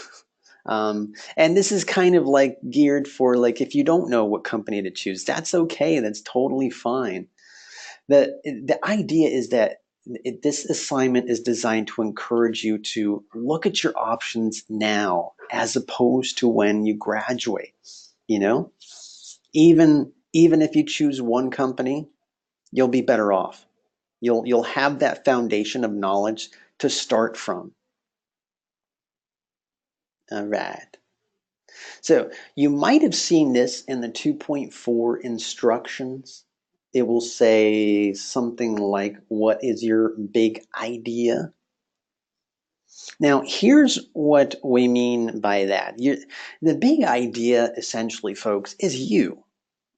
S1: And this is kind of like geared for like if you don't know what company to choose, that's okay. That's totally fine. The idea is that this assignment is designed to encourage you to look at your options now as opposed to when you graduate. You know, even if you choose one company, you'll be better off. You'll have that foundation of knowledge to start from. All right. So you might have seen this in the 2.4 instructions. It will say something like, what is your big idea? Now, here's what we mean by that. The big idea, essentially, folks, is you.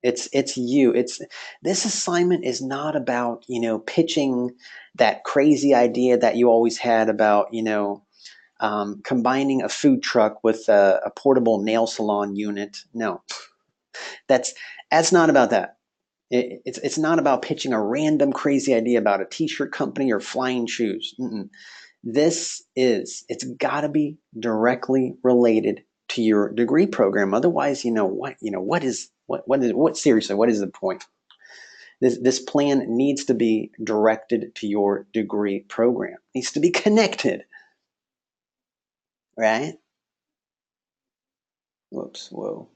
S1: It's you. It's This assignment is not about pitching that crazy idea that you always had about combining a food truck with a portable nail salon unit. No, that's that's not about that. It's not about pitching a random crazy idea about a t-shirt company or flying shoes. Mm-mm. It's got to be directly related to your degree program. Otherwise, what seriously, what is the point? This plan needs to be directed to your degree program. It needs to be connected, right? Whoops, whoa.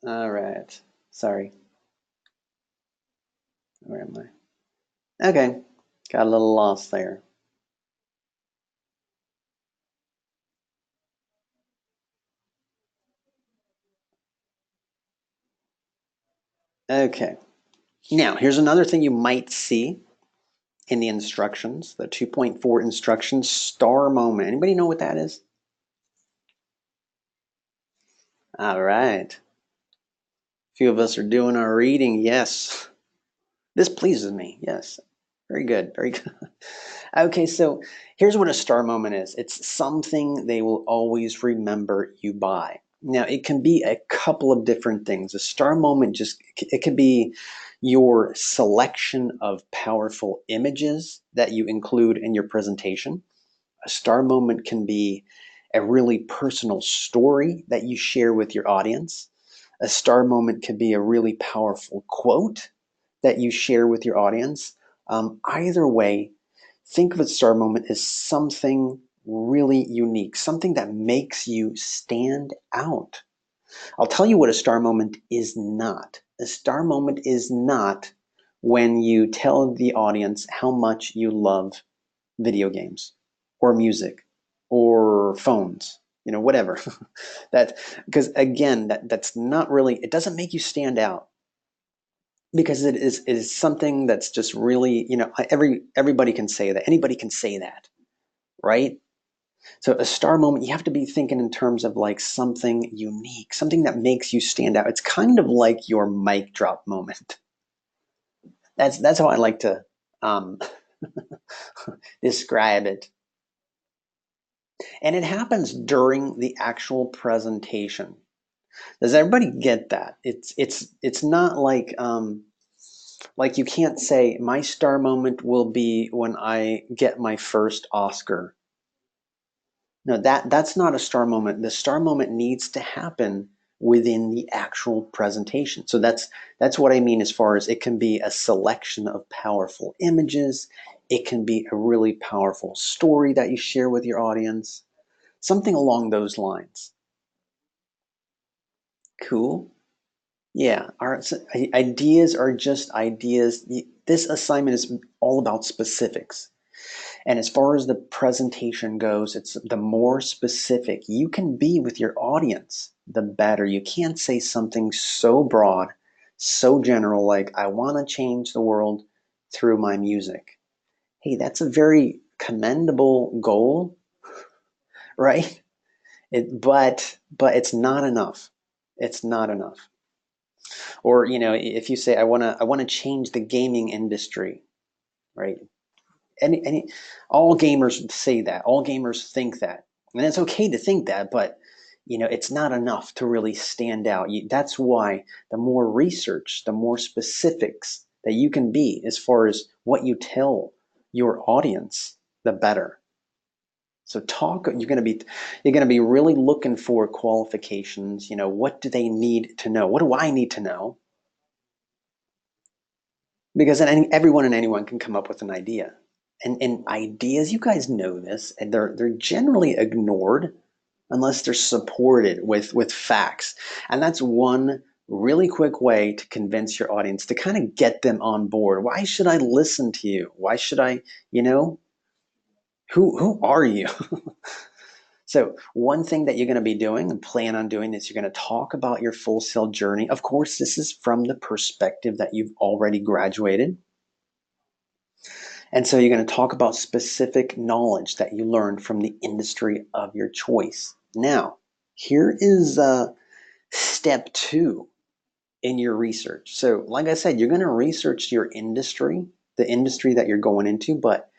S1: All right. Sorry. Where am I? Okay. Got a little lost there. Okay. Now, here's another thing you might see in the instructions, the 2.4 instructions, star moment. Anybody know what that is? All right. A few of us are doing our reading. Yes. This pleases me. Yes. Very good. Very good. Okay, so here's what a star moment is. It's something they will always remember you by. Now, it can be a couple of different things. A star moment just it could be your selection of powerful images that you include in your presentation. A star moment can be a really personal story that you share with your audience. A star moment could be a really powerful quote that you share with your audience. Either way, think of a star moment as something really unique, something that makes you stand out. I'll tell you what a star moment is not. A star moment is not when you tell the audience how much you love video games or music or phones, whatever. that Because again, that's not really, it doesn't make you stand out because it is something that's just really, everybody can say that. Anybody can say that, right? So a star moment, you have to be thinking in terms of like something unique, something that makes you stand out. It's kind of like your mic drop moment. That's how I like to um, describe it. And it happens during the actual presentation. Does everybody get that? It's not like Like you can't say my star moment will be when I get my first Oscar. No, that's not a star moment. The star moment needs to happen within the actual presentation. So that's what I mean as far as it can be a selection of powerful images. It can be a really powerful story that you share with your audience. Something along those lines. Cool. Yeah, our ideas are just ideas. This assignment is all about specifics. And as far as the presentation goes, it's the more specific you can be with your audience, the better. You can't say something so broad, so general, like, I want to change the world through my music. Hey, that's a very commendable goal, right? But it's not enough. It's not enough. Or, if you say, I want to change the gaming industry, right? Any all gamers say that. All gamers think that. And it's okay to think that, but it's not enough to really stand out. That's why the more research, the more specifics that you can be as far as what you tell your audience, the better. So you're going to be really looking for qualifications. What do they need to know? What do I need to know? Because everyone and anyone can come up with an idea. And ideas, you guys know this, and they're generally ignored unless they're supported with facts. And that's one really quick way to convince your audience, to kind of get them on board. Why should I listen to you? Why should I, who are you? So one thing that you're going to be doing and plan on doing is you're going to talk about your Full Sail journey. Of course, this is from the perspective that you've already graduated. And so you're going to talk about specific knowledge that you learned from the industry of your choice. Now, here is step 2 in your research. So, like I said, you're going to research your industry, the industry that you're going into, but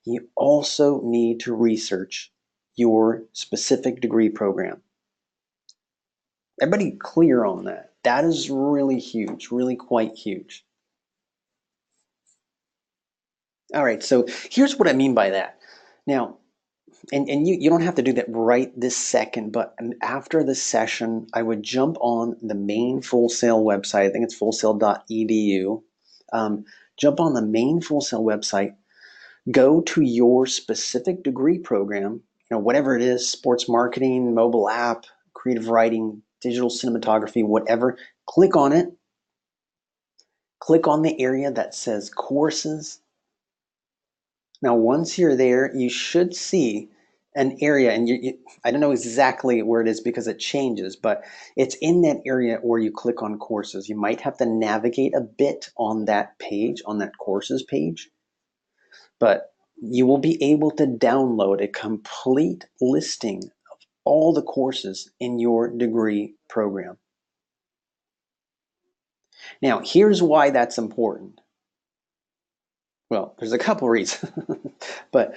S1: you also need to research your specific degree program. Everybody clear on that? That is really huge, really quite huge. All right, so here's what I mean by that. Now, and you don't have to do that right this second, but after the session, I would jump on the main Full Sail website. I think it's fullsail.edu. Jump on the main Full Sail website, go to your specific degree program, whatever it is, sports marketing, mobile app, creative writing, digital cinematography, whatever. Click on it. Click on the area that says courses. Now, once you're there, you should see an area, and I don't know exactly where it is because it changes, but it's in that area where you click on courses. You might have to navigate a bit on that page, on that courses page, but you will be able to download a complete listing of all the courses in your degree program. Now, here's why that's important. Well, there's a couple reasons, but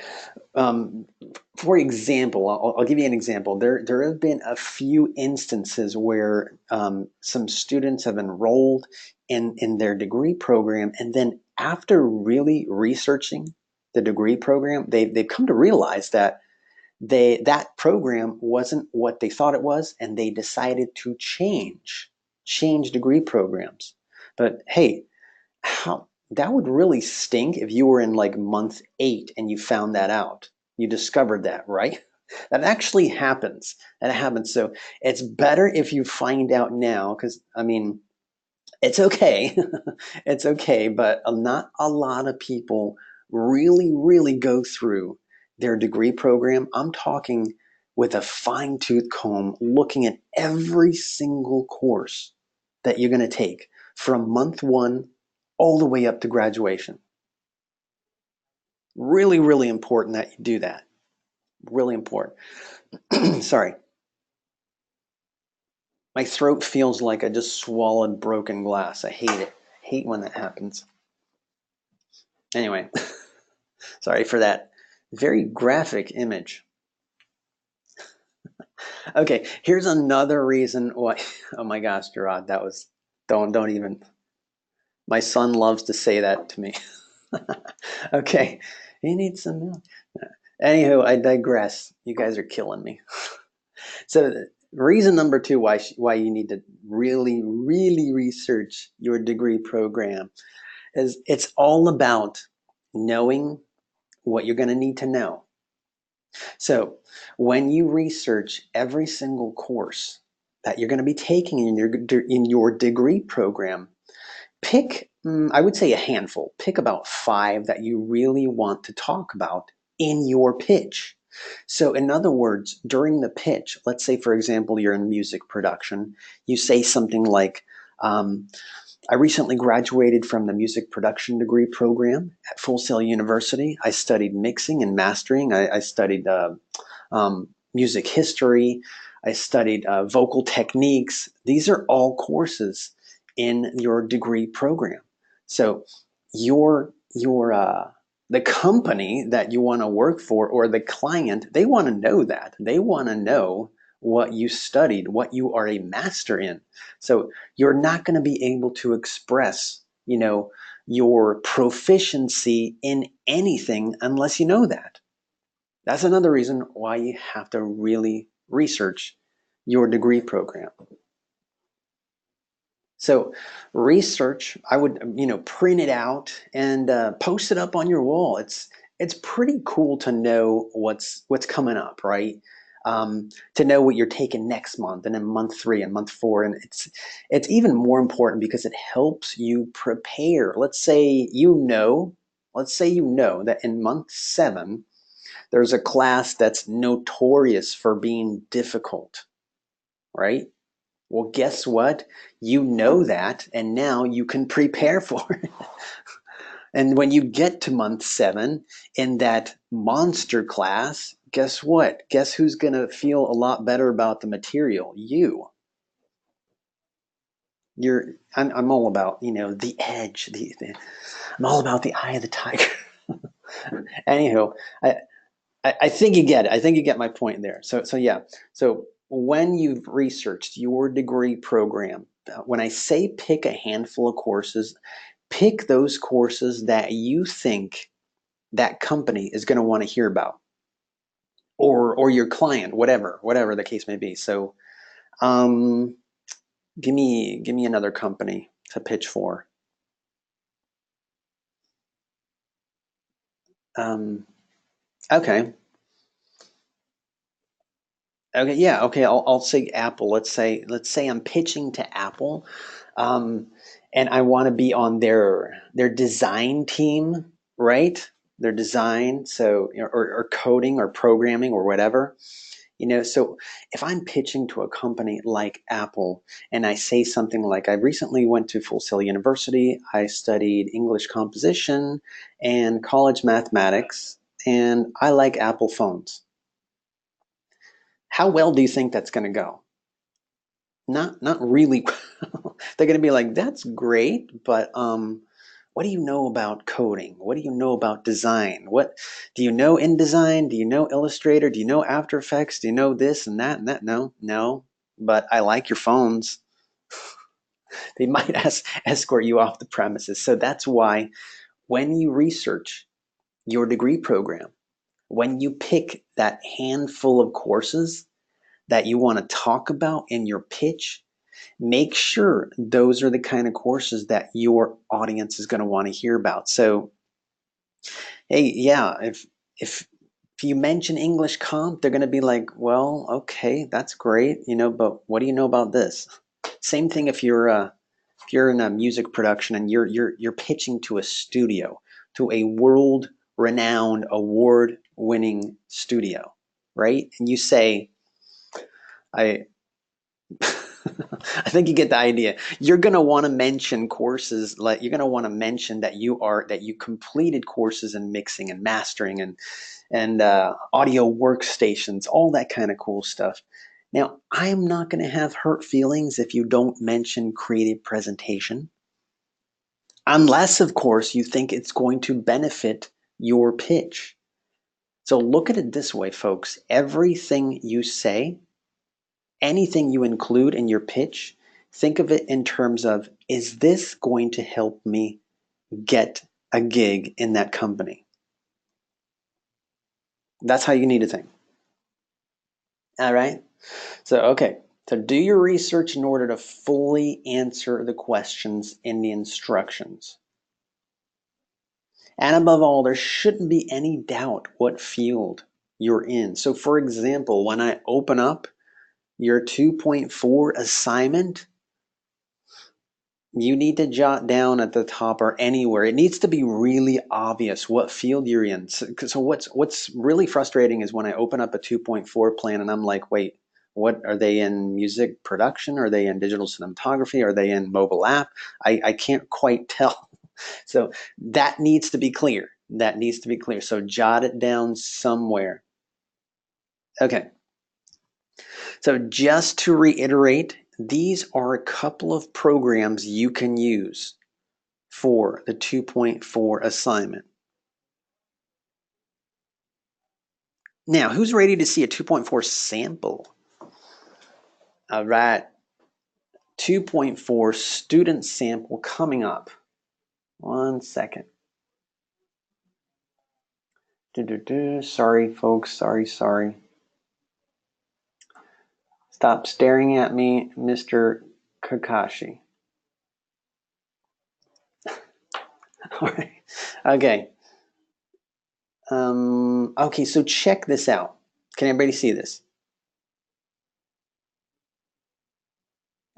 S1: for example, I'll give you an example. There have been a few instances where some students have enrolled in their degree program, and then after really researching the degree program, they've come to realize that that program wasn't what they thought it was, and they decided to change degree programs. But hey, how that would really stink if you were in like month 8 and you found that out. You discovered that, right? That actually happens. That happens. So it's better if you find out now, because I mean, it's okay. It's okay, but not a lot of people really go through their degree program. I'm talking with a fine tooth comb, looking at every single course that you're going to take from month 1 all the way up to graduation. Really important that you do that. Really important. Sorry. My throat feels like I just swallowed broken glass. I hate it. Hate when that happens. Anyway, sorry for that very graphic image. Okay, here's another reason why. Oh my gosh, Gerard, that was don't even. My son loves to say that to me. Okay, he needs some milk. Anywho, I digress. You guys are killing me. So, reason number two why you need to really research your degree program is it's all about knowing what you're going to need to know. So, when you research every single course that you're going to be taking in your degree program, pick, I would say a handful. Pick about 5 that you really want to talk about in your pitch. So, in other words, during the pitch, let's say, for example, you're in music production, you say something like, I recently graduated from the music production degree program at Full Sail University. I studied mixing and mastering. I studied music history. I studied vocal techniques. These are all courses in your degree program. So the company that you want to work for or the client, they want to know that. They want to know what you studied, what you are a master in. So you're not going to be able to express, your proficiency in anything unless you know that. That's another reason why you have to really research your degree program. So research, I would, print it out and post it up on your wall. It's pretty cool to know what's coming up, right? To know what you're taking next month and in month 3 and month 4, and it's even more important because it helps you prepare. Let's say you know that in month 7 there's a class that's notorious for being difficult, right? Well, guess what? You know that, and now you can prepare for it. And when you get to month 7 in that monster class, guess what? Guess who's going to feel a lot better about the material? You. I'm all about, the edge. I'm all about the eye of the tiger. Anywho, I think you get it. I think you get my point there. So yeah. So when you've researched your degree program, when I say pick a handful of courses, pick those courses that you think that company is going to want to hear about, or your client, whatever the case may be. So, um, give me another company to pitch for. Um, okay. Okay, yeah, okay. I'll say Apple. Let's say I'm pitching to Apple, um, and I want to be on their design team, right? Their design, so or coding or programming or whatever. So if I'm pitching to a company like Apple and I say something like, I recently went to Full Sail University, I studied English composition and college mathematics, and I like Apple phones. How well do you think that's going to go? Not really. They're going to be like, that's great, but what do you know about coding? What do you know about design? What do you know InDesign? Do you know Illustrator? Do you know After Effects? Do you know this and that and that? No, no. But I like your phones. They might escort you off the premises. So that's why when you research your degree program, when you pick that handful of courses that you want to talk about in your pitch, make sure those are the kind of courses that your audience is going to want to hear about. So, hey, yeah, if you mention English comp, they're going to be like, well, okay, that's great, but what do you know about this? Same thing if you're in a music production and you're pitching to a studio, to a world renowned award winning studio, right? And you say, I I think you get the idea. You're going to want to mention courses, like you're going to want to mention that you completed courses in mixing and mastering and audio workstations, all that kind of cool stuff. Now, I am not going to have hurt feelings if you don't mention creative presentation, unless, of course, you think it's going to benefit your pitch. So look at it this way, folks. Everything you say, anything you include in your pitch, think of it in terms of is this going to help me get a gig in that company? That's how you need to think. All right. So, okay. So do your research in order to fully answer the questions in the instructions. And above all, there shouldn't be any doubt what field you're in. So for example, when I open up your 2.4 assignment, you need to jot down at the top or anywhere. It needs to be really obvious what field you're in. So what's really frustrating is when I open up a 2.4 plan and I'm like, wait, what are they in? Music production? Are they in digital cinematography? Are they in mobile app? I can't quite tell. So that needs to be clear. That needs to be clear. So jot it down somewhere. Okay. So just to reiterate, these are a couple of programs you can use for the 2.4 assignment. Now, who's ready to see a 2.4 sample? All right. 2.4 student sample coming up. 1 second. Sorry, folks. Sorry. Stop staring at me, Mr. Kakashi. All right. Okay. Okay, so check this out. Can everybody see this?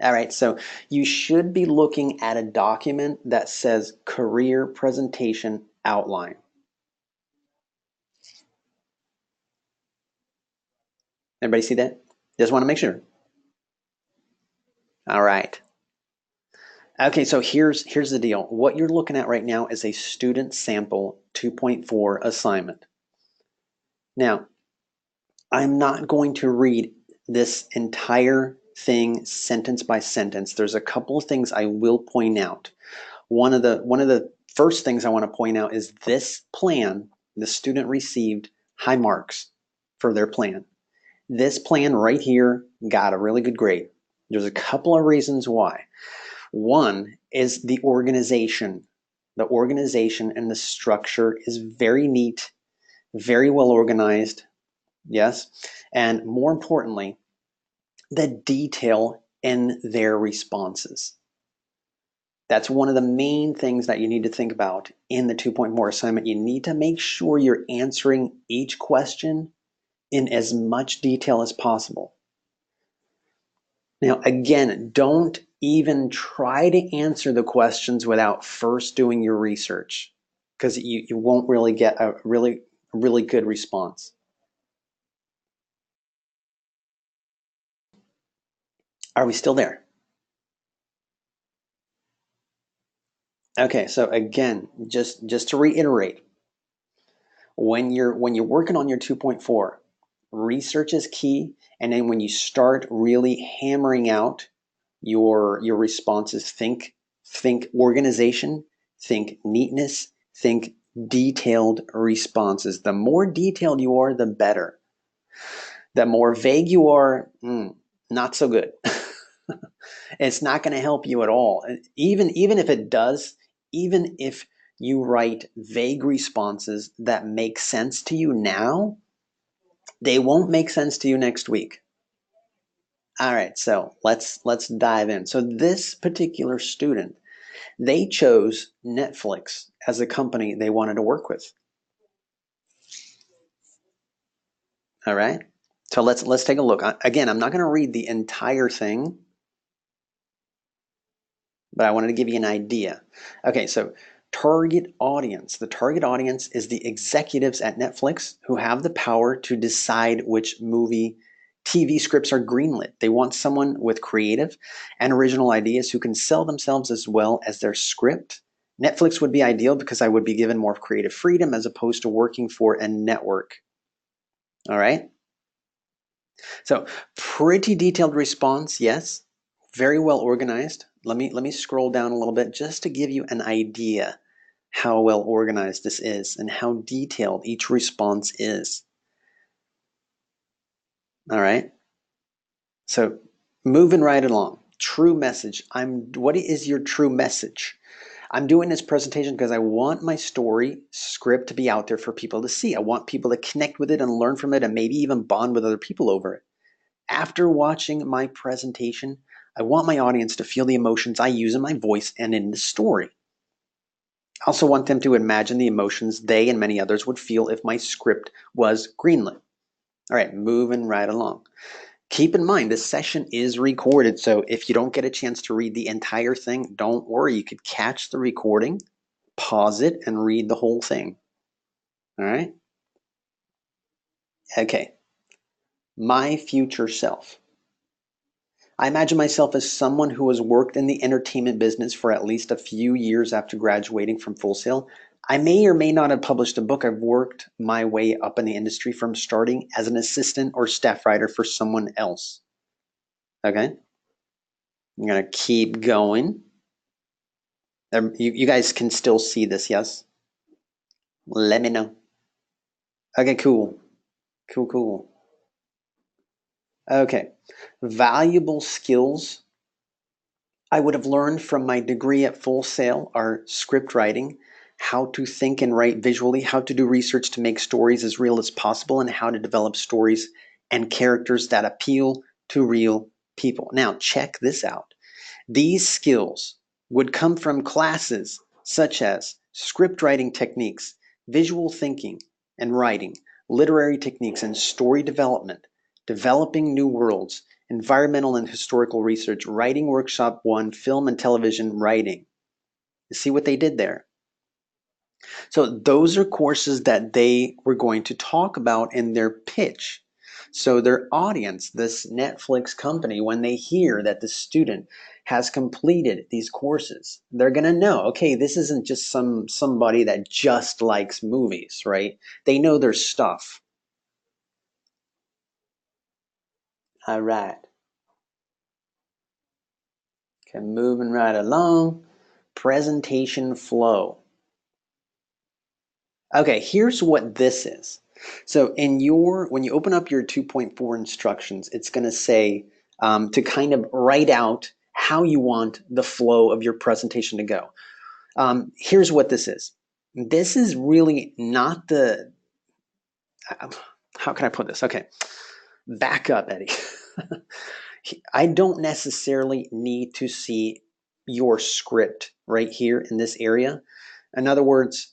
S1: All right, so you should be looking at a document that says Career Presentation Outline. Everybody see that? Just want to make sure. All right. Okay, so here's the deal. What you're looking at right now is a student sample 2.4 assignment. Now, I'm not going to read this entire thing sentence by sentence. There's a couple of things I will point out. One of the first things I want to point out is this plan, the student received high marks for their plan. This plan right here got a really good grade. There's a couple of reasons why. One is the organization. The organization and the structure is very neat, very well organized. Yes. And more importantly, the detail in their responses. That's one of the main things that you need to think about in the 2.4 assignment. You need to make sure you're answering each question in as much detail as possible. Now, again, don't even try to answer the questions without first doing your research, because you won't really get a really good response. Are we still there? Okay, so again, just to reiterate, when you're working on your 2.4, research is key, and then when you start really hammering out your responses, think organization, think neatness, think detailed responses. The more detailed you are, the better. The more vague you are, not so good. It's not going to help you at all. Even if it does, even if you write vague responses that make sense to you now, they won't make sense to you next week. All right, so let's dive in. So this particular student, they chose Netflix as a company they wanted to work with. All right, so let's take a look. Again, I'm not going to read the entire thing, but I wanted to give you an idea. Okay, so target audience. The target audience is the executives at Netflix who have the power to decide which movie, TV scripts are greenlit. They want someone with creative and original ideas who can sell themselves as well as their script. Netflix would be ideal because I would be given more creative freedom as opposed to working for a network. All right. So pretty detailed response, yes. Very well organized. Let me scroll down a little bit just to give you an idea how well organized this is and how detailed each response is. All right. So moving right along. True message. What is your true message? I'm doing this presentation because I want my story script to be out there for people to see. I want people to connect with it and learn from it and maybe even bond with other people over it. After watching my presentation, I want my audience to feel the emotions I use in my voice and in the story. I also want them to imagine the emotions they and many others would feel if my script was greenlit. All right, moving right along. Keep in mind, this session is recorded, so if you don't get a chance to read the entire thing, don't worry. You could catch the recording, pause it, and read the whole thing. All right? Okay. My future self. I imagine myself as someone who has worked in the entertainment business for at least a few years after graduating from Full Sail. I may or may not have published a book. I've worked my way up in the industry from starting as an assistant or staff writer for someone else. Okay? I'm going to keep going. You guys can still see this, yes? Let me know. Okay, cool. Cool. Okay. Valuable skills I would have learned from my degree at Full Sail are script writing, how to think and write visually, how to do research to make stories as real as possible, and how to develop stories and characters that appeal to real people. Now, check this out. These skills would come from classes such as script writing techniques, visual thinking and writing, literary techniques and story development, developing new worlds, environmental and historical research, writing workshop 1, film and television writing. You see what they did there? So those are courses that they were going to talk about in their pitch. So their audience, this Netflix company, when they hear that the student has completed these courses, they're going to know, okay, this isn't just somebody that just likes movies, right? They know their stuff. All right. Okay, moving right along. Presentation flow. Okay, here's what this is. So when you open up your 2.4 instructions, it's going to say to kind of write out how you want the flow of your presentation to go. Here's what this is. This is really not the, how can I put this? Okay, back up, Eddie. I don't necessarily need to see your script right here in this area. In other words,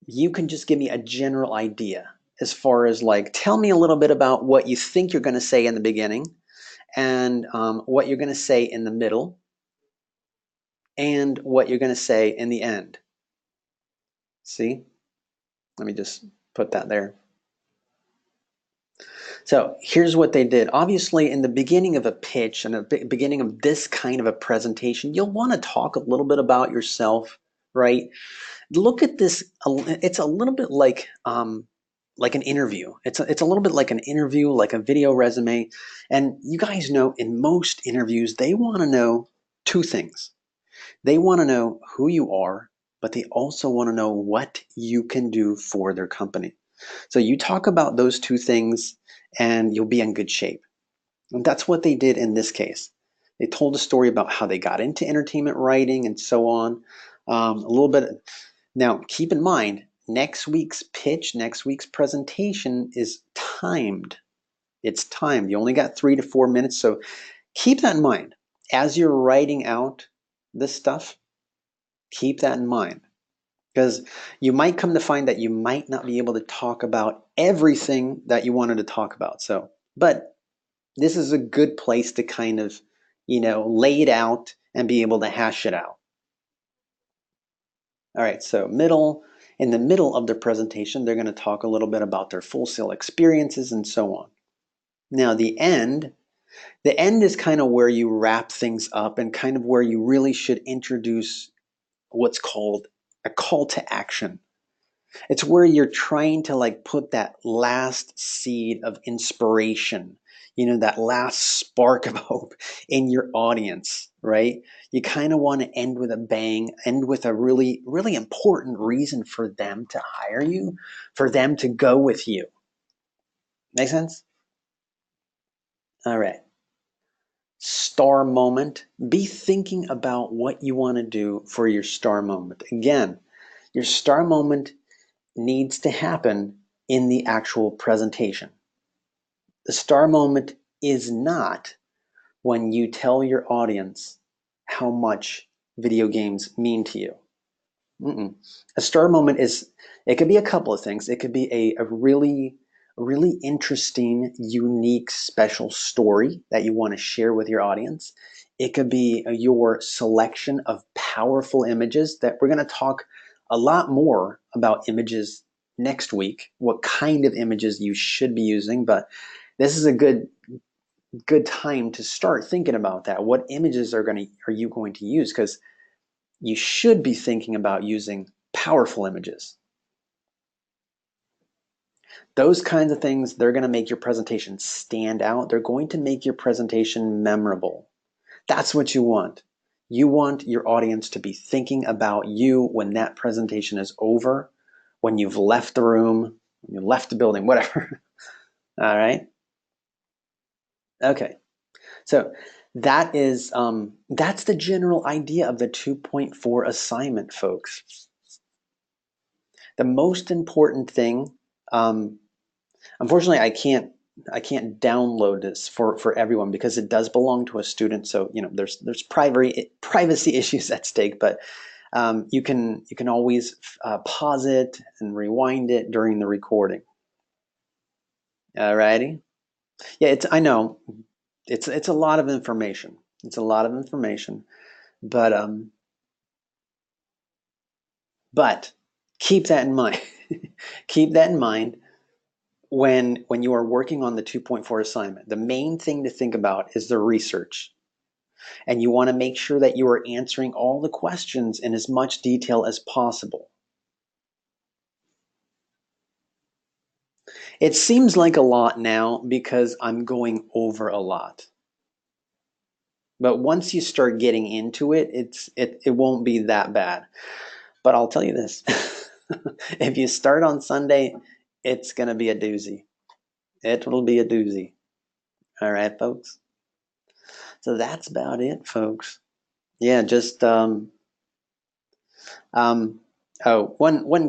S1: you can just give me a general idea as far as like, tell me a little bit about what you think you're going to say in the beginning and what you're going to say in the middle and what you're going to say in the end. See? Let me just put that there. So here's what they did. Obviously, in the beginning of a pitch and the beginning of this kind of a presentation, you'll want to talk a little bit about yourself, right? Look at this. It's a little bit like an interview. It's a little bit like an interview, like a video resume. And you guys know in most interviews, they want to know two things. They want to know who you are, but they also want to know what you can do for their company. So you talk about those two things and you'll be in good shape. And that's what they did in this case. They told a story about how they got into entertainment writing and so on. A little bit. Now, keep in mind, next week's pitch, next week's presentation is timed. It's timed. You only got 3 to 4 minutes. So keep that in mind. As you're writing out this stuff, keep that in mind. Because you might come to find that you might not be able to talk about everything that you wanted to talk about. So, but this is a good place to kind of, lay it out and be able to hash it out. All right, so in the middle of the presentation, they're going to talk a little bit about their Full Sail experiences and so on. Now, the end is kind of where you wrap things up and kind of where you really should introduce what's called a call to action. It's where you're trying to like put that last seed of inspiration, that last spark of hope in your audience, right? You kind of want to end with a bang, end with a really, really important reason for them to hire you, for them to go with you. Make sense? All right. star moment. Be thinking about what you want to do for your star moment. Again, your star moment needs to happen in the actual presentation. The star moment is not when you tell your audience how much video games mean to you. Mm-mm. A star moment is, it could be a couple of things. It could be a really interesting, unique, special story that you want to share with your audience. It could be your selection of powerful images that we're going to talk a lot more about images next week, what kind of images you should be using. But this is a good time to start thinking about that. What images are you going to use? Because you should be thinking about using powerful images. Those kinds of things, they're going to make your presentation stand out. They're going to make your presentation memorable. That's what you want. You want your audience to be thinking about you when that presentation is over, when you've left the room, when you left the building, whatever. All right. Okay. So that's the general idea of the 2.4 assignment, folks. The most important thing, unfortunately, I can't download this for everyone because it does belong to a student. So there's privacy issues at stake. But you can always pause it and rewind it during the recording. Alrighty. Yeah, I know it's a lot of information. It's a lot of information, but keep that in mind. Keep that in mind when you are working on the 2.4 assignment. The main thing to think about is the research. And you want to make sure that you are answering all the questions in as much detail as possible. It seems like a lot now because I'm going over a lot. But once you start getting into it, it won't be that bad. But I'll tell you this. If you start on Sunday, it's going to be a doozy. It will be a doozy. All right, folks. So that's about it, folks. Yeah, just one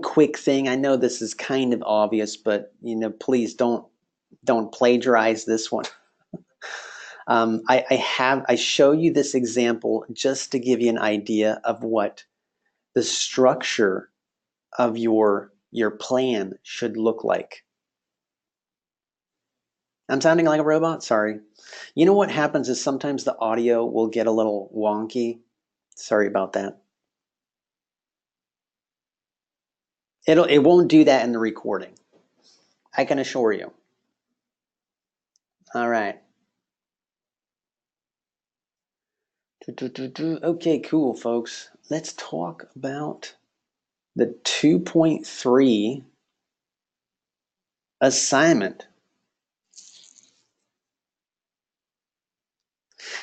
S1: quick thing. I know this is kind of obvious, but please don't plagiarize this one. I show you this example just to give you an idea of what the structure of your plan should look like. I'm sounding like a robot? Sorry. You know what happens is sometimes the audio will get a little wonky. Sorry about that. It won't do that in the recording. I can assure you. All right. Okay, cool, folks. Let's talk about the 2.3 assignment.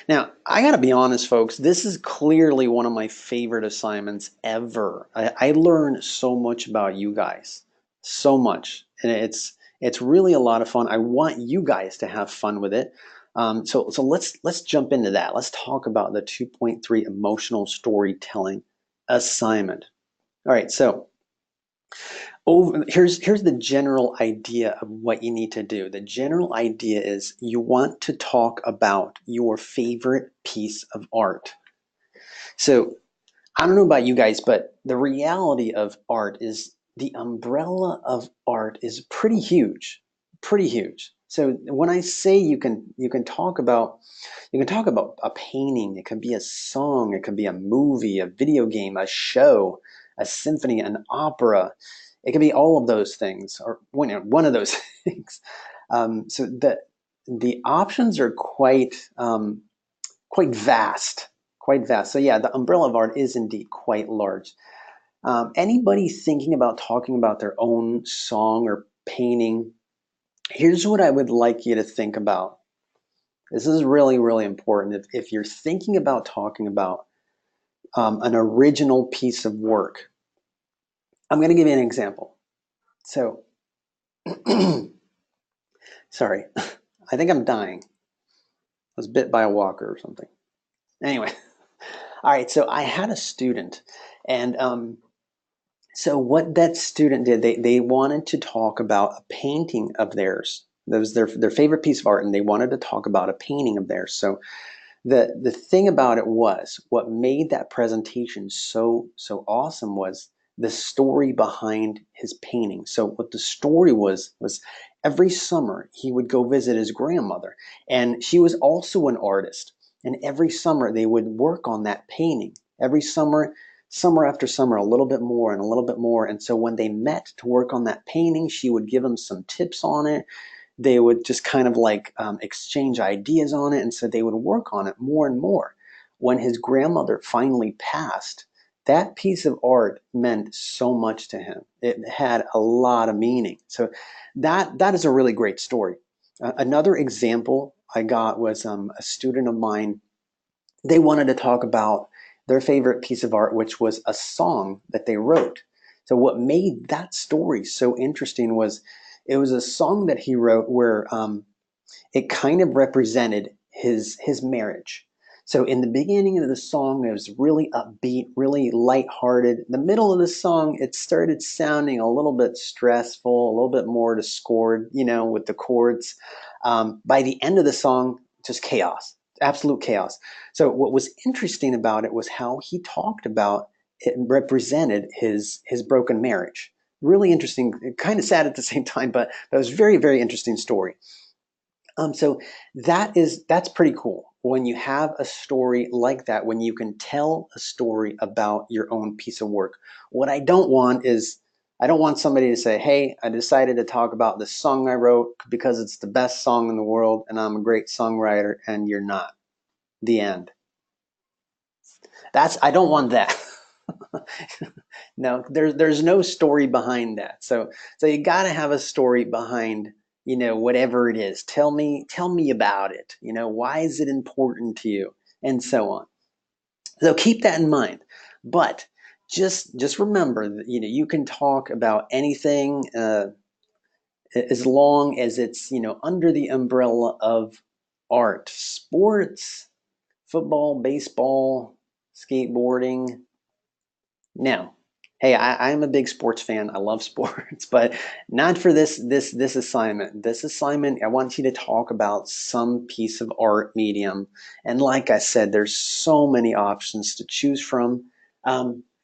S1: Now, I got to be honest, folks, this is clearly one of my favorite assignments ever. I learn so much about you guys, so much. And it's really a lot of fun. I want you guys to have fun with it. So let's jump into that. Let's talk about the 2.3 emotional storytelling assignment. All right, so here's the general idea of what you need to do. The general idea is you want to talk about your favorite piece of art. So I don't know about you guys, but the reality of art is the umbrella of art is pretty huge, pretty huge. So when I say you can talk about a painting, it could be a song, it could be a movie, a video game, a show, a symphony, an opera. It can be all of those things, or one of those things. So the options are quite vast, quite vast. So yeah, the umbrella of art is indeed quite large. Anybody thinking about talking about their own song or painting, here's what I would like you to think about. This is really, really important. If you're thinking about talking about an original piece of work, I'm going to give you an example. So, sorry, I think I'm dying. was bit by a walker or something. Anyway, all right. So I had a student, and so what that student did, they wanted to talk about a painting of theirs. That was their favorite piece of art, and they wanted to talk about a painting of theirs. So the thing about it was what made that presentation so awesome was the story behind his painting. So what the story was every summer he would go visit his grandmother, and she was also an artist, and every summer they would work on that painting. Every summer after summer, a little bit more and a little bit more. And so when they met to work on that painting, she would give him some tips on it. They would just kind of like exchange ideas on it. And so they would work on it more and more. When his grandmother finally passed, that piece of art meant so much to him. It had a lot of meaning. So that is a really great story. Another example I got was a student of mine. They wanted to talk about their favorite piece of art, which was a song that they wrote. So what made that story so interesting was it was a song that he wrote where it kind of represented his marriage. So in the beginning of the song, it was really upbeat, really lighthearted. The middle of the song, it started sounding a little bit stressful, a little bit more discord, with the chords. By the end of the song, just chaos, absolute chaos. So what was interesting about it was how he talked about it represented his broken marriage. Really interesting, kind of sad at the same time, but that was very, very interesting story. So that's pretty cool when you have a story like that, when you can tell a story about your own piece of work. What I don't want is I don't want somebody to say, hey, I decided to talk about this song I wrote because it's the best song in the world and I'm a great songwriter, and you're not. The end. I don't want that. No, there's no story behind that. So you got to have a story behind, whatever it is. Tell me about it. Why is it important to you, and so on. So keep that in mind. But just remember that you can talk about anything as long as it's under the umbrella of art, sports, football, baseball, skateboarding. Now, hey, I'm a big sports fan. I love sports, but not for this assignment. This assignment, I want you to talk about some piece of art medium. And like I said, there's so many options to choose from.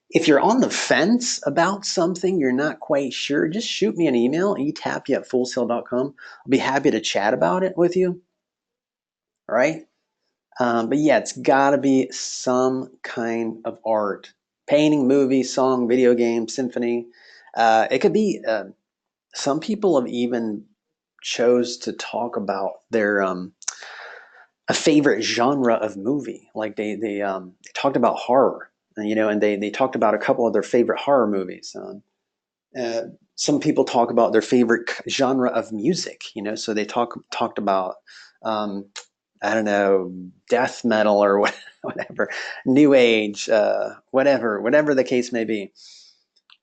S1: If you're on the fence about something, you're not quite sure, just shoot me an email, etappy@fullsail.com. I'll be happy to chat about it with you. All right. But yeah, it's got to be some kind of art. Painting, movie, song, video game, symphony. It could be, some people have even chose to talk about their a favorite genre of movie. Like they talked about horror, and they talked about a couple of their favorite horror movies. Uh, some people talk about their favorite genre of music, so they talked about um, I don't know, death metal or whatever, new age, whatever the case may be.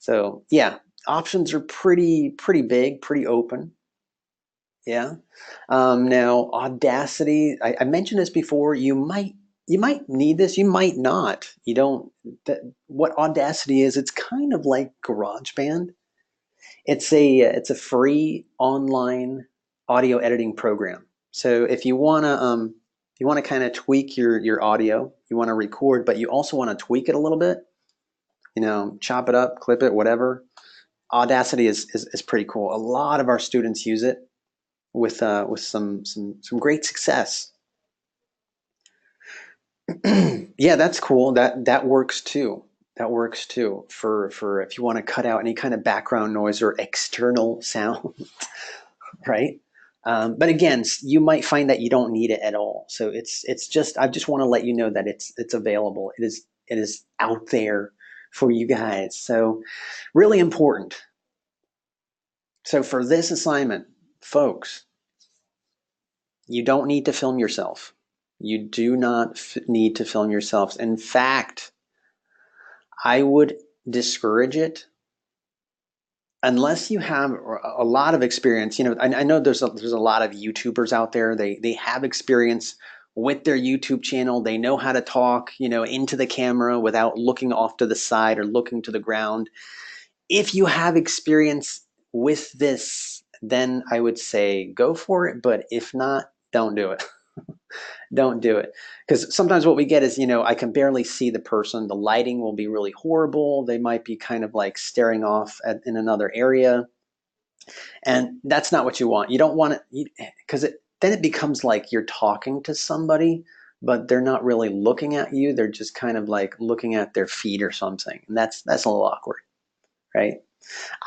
S1: So yeah, options are pretty big, pretty open. Yeah. Now Audacity, I mentioned this before. You might need this, you might not. You don't. What Audacity is, it's kind of like GarageBand. It's a free online audio editing program. So if you wanna kind of tweak your audio, you want to record, but you also want to tweak it a little bit, chop it up, clip it, whatever. Audacity is pretty cool. A lot of our students use it with some great success. Yeah, that's cool. That works too. That works too for if you want to cut out any kind of background noise or external sound, right? But again, you might find that you don't need it at all. So it's just I just want to let you know that it's available. It is out there for you guys. So really important. So for this assignment, folks, you don't need to film yourself. You do not need to film yourselves. In fact, I would discourage it unless you have a lot of experience. I know there's a lot of YouTubers out there. They have experience with their YouTube channel. They know how to talk, into the camera without looking off to the side or looking to the ground. If you have experience with this, then I would say go for it. But if not, don't do it. Don't do it. Because sometimes what we get is, I can barely see the person. The lighting will be really horrible. They might be kind of like staring off in another area. And that's not what you want. You don't want it, because then it becomes like you're talking to somebody, but they're not really looking at you. They're just kind of like looking at their feet or something. And that's a little awkward, right?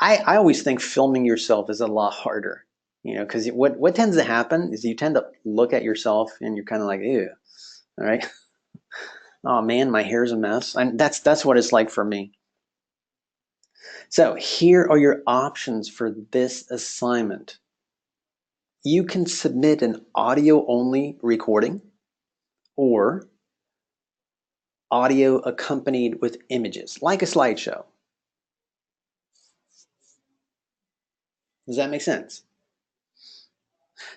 S1: I always think filming yourself is a lot harder, because what tends to happen is you tend to look at yourself and you're kind of like, ew, all right. Oh man, my hair's a mess. And that's what it's like for me. So here are your options for this assignment. You can submit an audio-only recording or audio accompanied with images, like a slideshow. Does that make sense?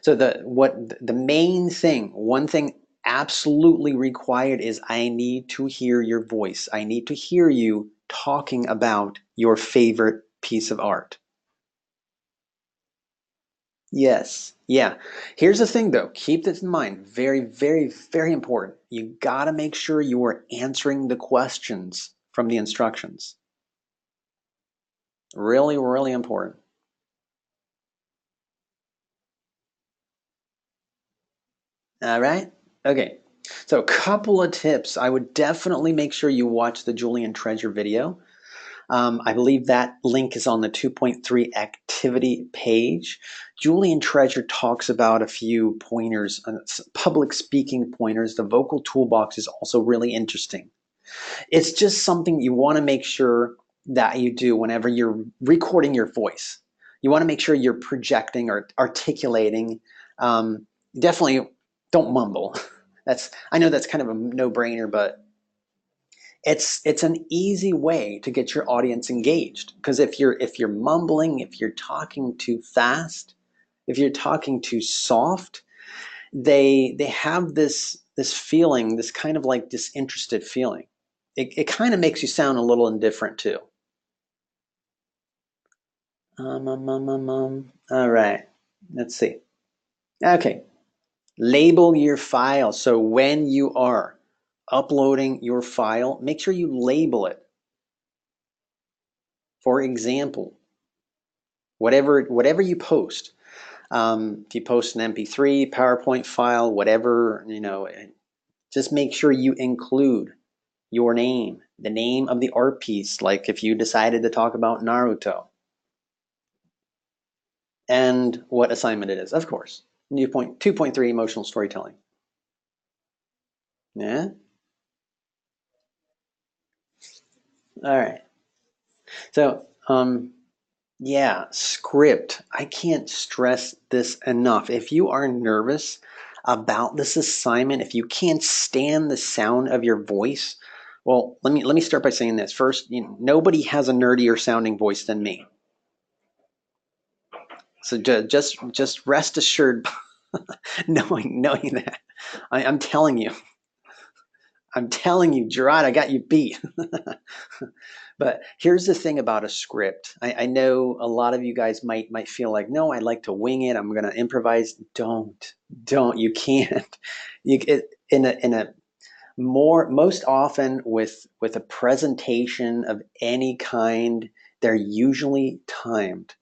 S1: So the main thing, one thing absolutely required is I need to hear your voice. I need to hear you talking about your favorite piece of art. Yes. Yeah. Here's the thing though. Keep this in mind. Very, very, very important. You got to make sure you are answering the questions from the instructions. Really, really important. All right. Okay. So a couple of tips. I would definitely make sure you watch the Julian Treasure video. I believe that link is on the 2.3 activity page. Julian Treasure talks about a few pointers, public speaking pointers. The vocal toolbox is also really interesting. It's just something you want to make sure that you do whenever you're recording your voice. You want to make sure you're projecting or articulating. Definitely don't mumble. I know that's kind of a no-brainer, but it's an easy way to get your audience engaged. Because if you're mumbling, if you're talking too fast, if you're talking too soft, they have this feeling, this kind of like disinterested feeling. It kind of makes you sound a little indifferent too. All right, let's see. Okay, label your file. So when you are uploading your file, make sure you label it. For example, whatever you post, if you post an MP3, PowerPoint file, whatever, just make sure you include your name, the name of the art piece, like if you decided to talk about Naruto, and what assignment it is, of course. 2.3 emotional storytelling. Yeah? All right. So, yeah, script. I can't stress this enough. If you are nervous about this assignment, if you can't stand the sound of your voice, well, let me start by saying this. First, nobody has a nerdier sounding voice than me. So just rest assured, knowing that. I'm telling you, Gerard, I got you beat. But here's the thing about a script. I know a lot of you guys might feel like, no, I like to wing it. I'm gonna improvise. Don't. You can't. Most often with a presentation of any kind, they're usually timed.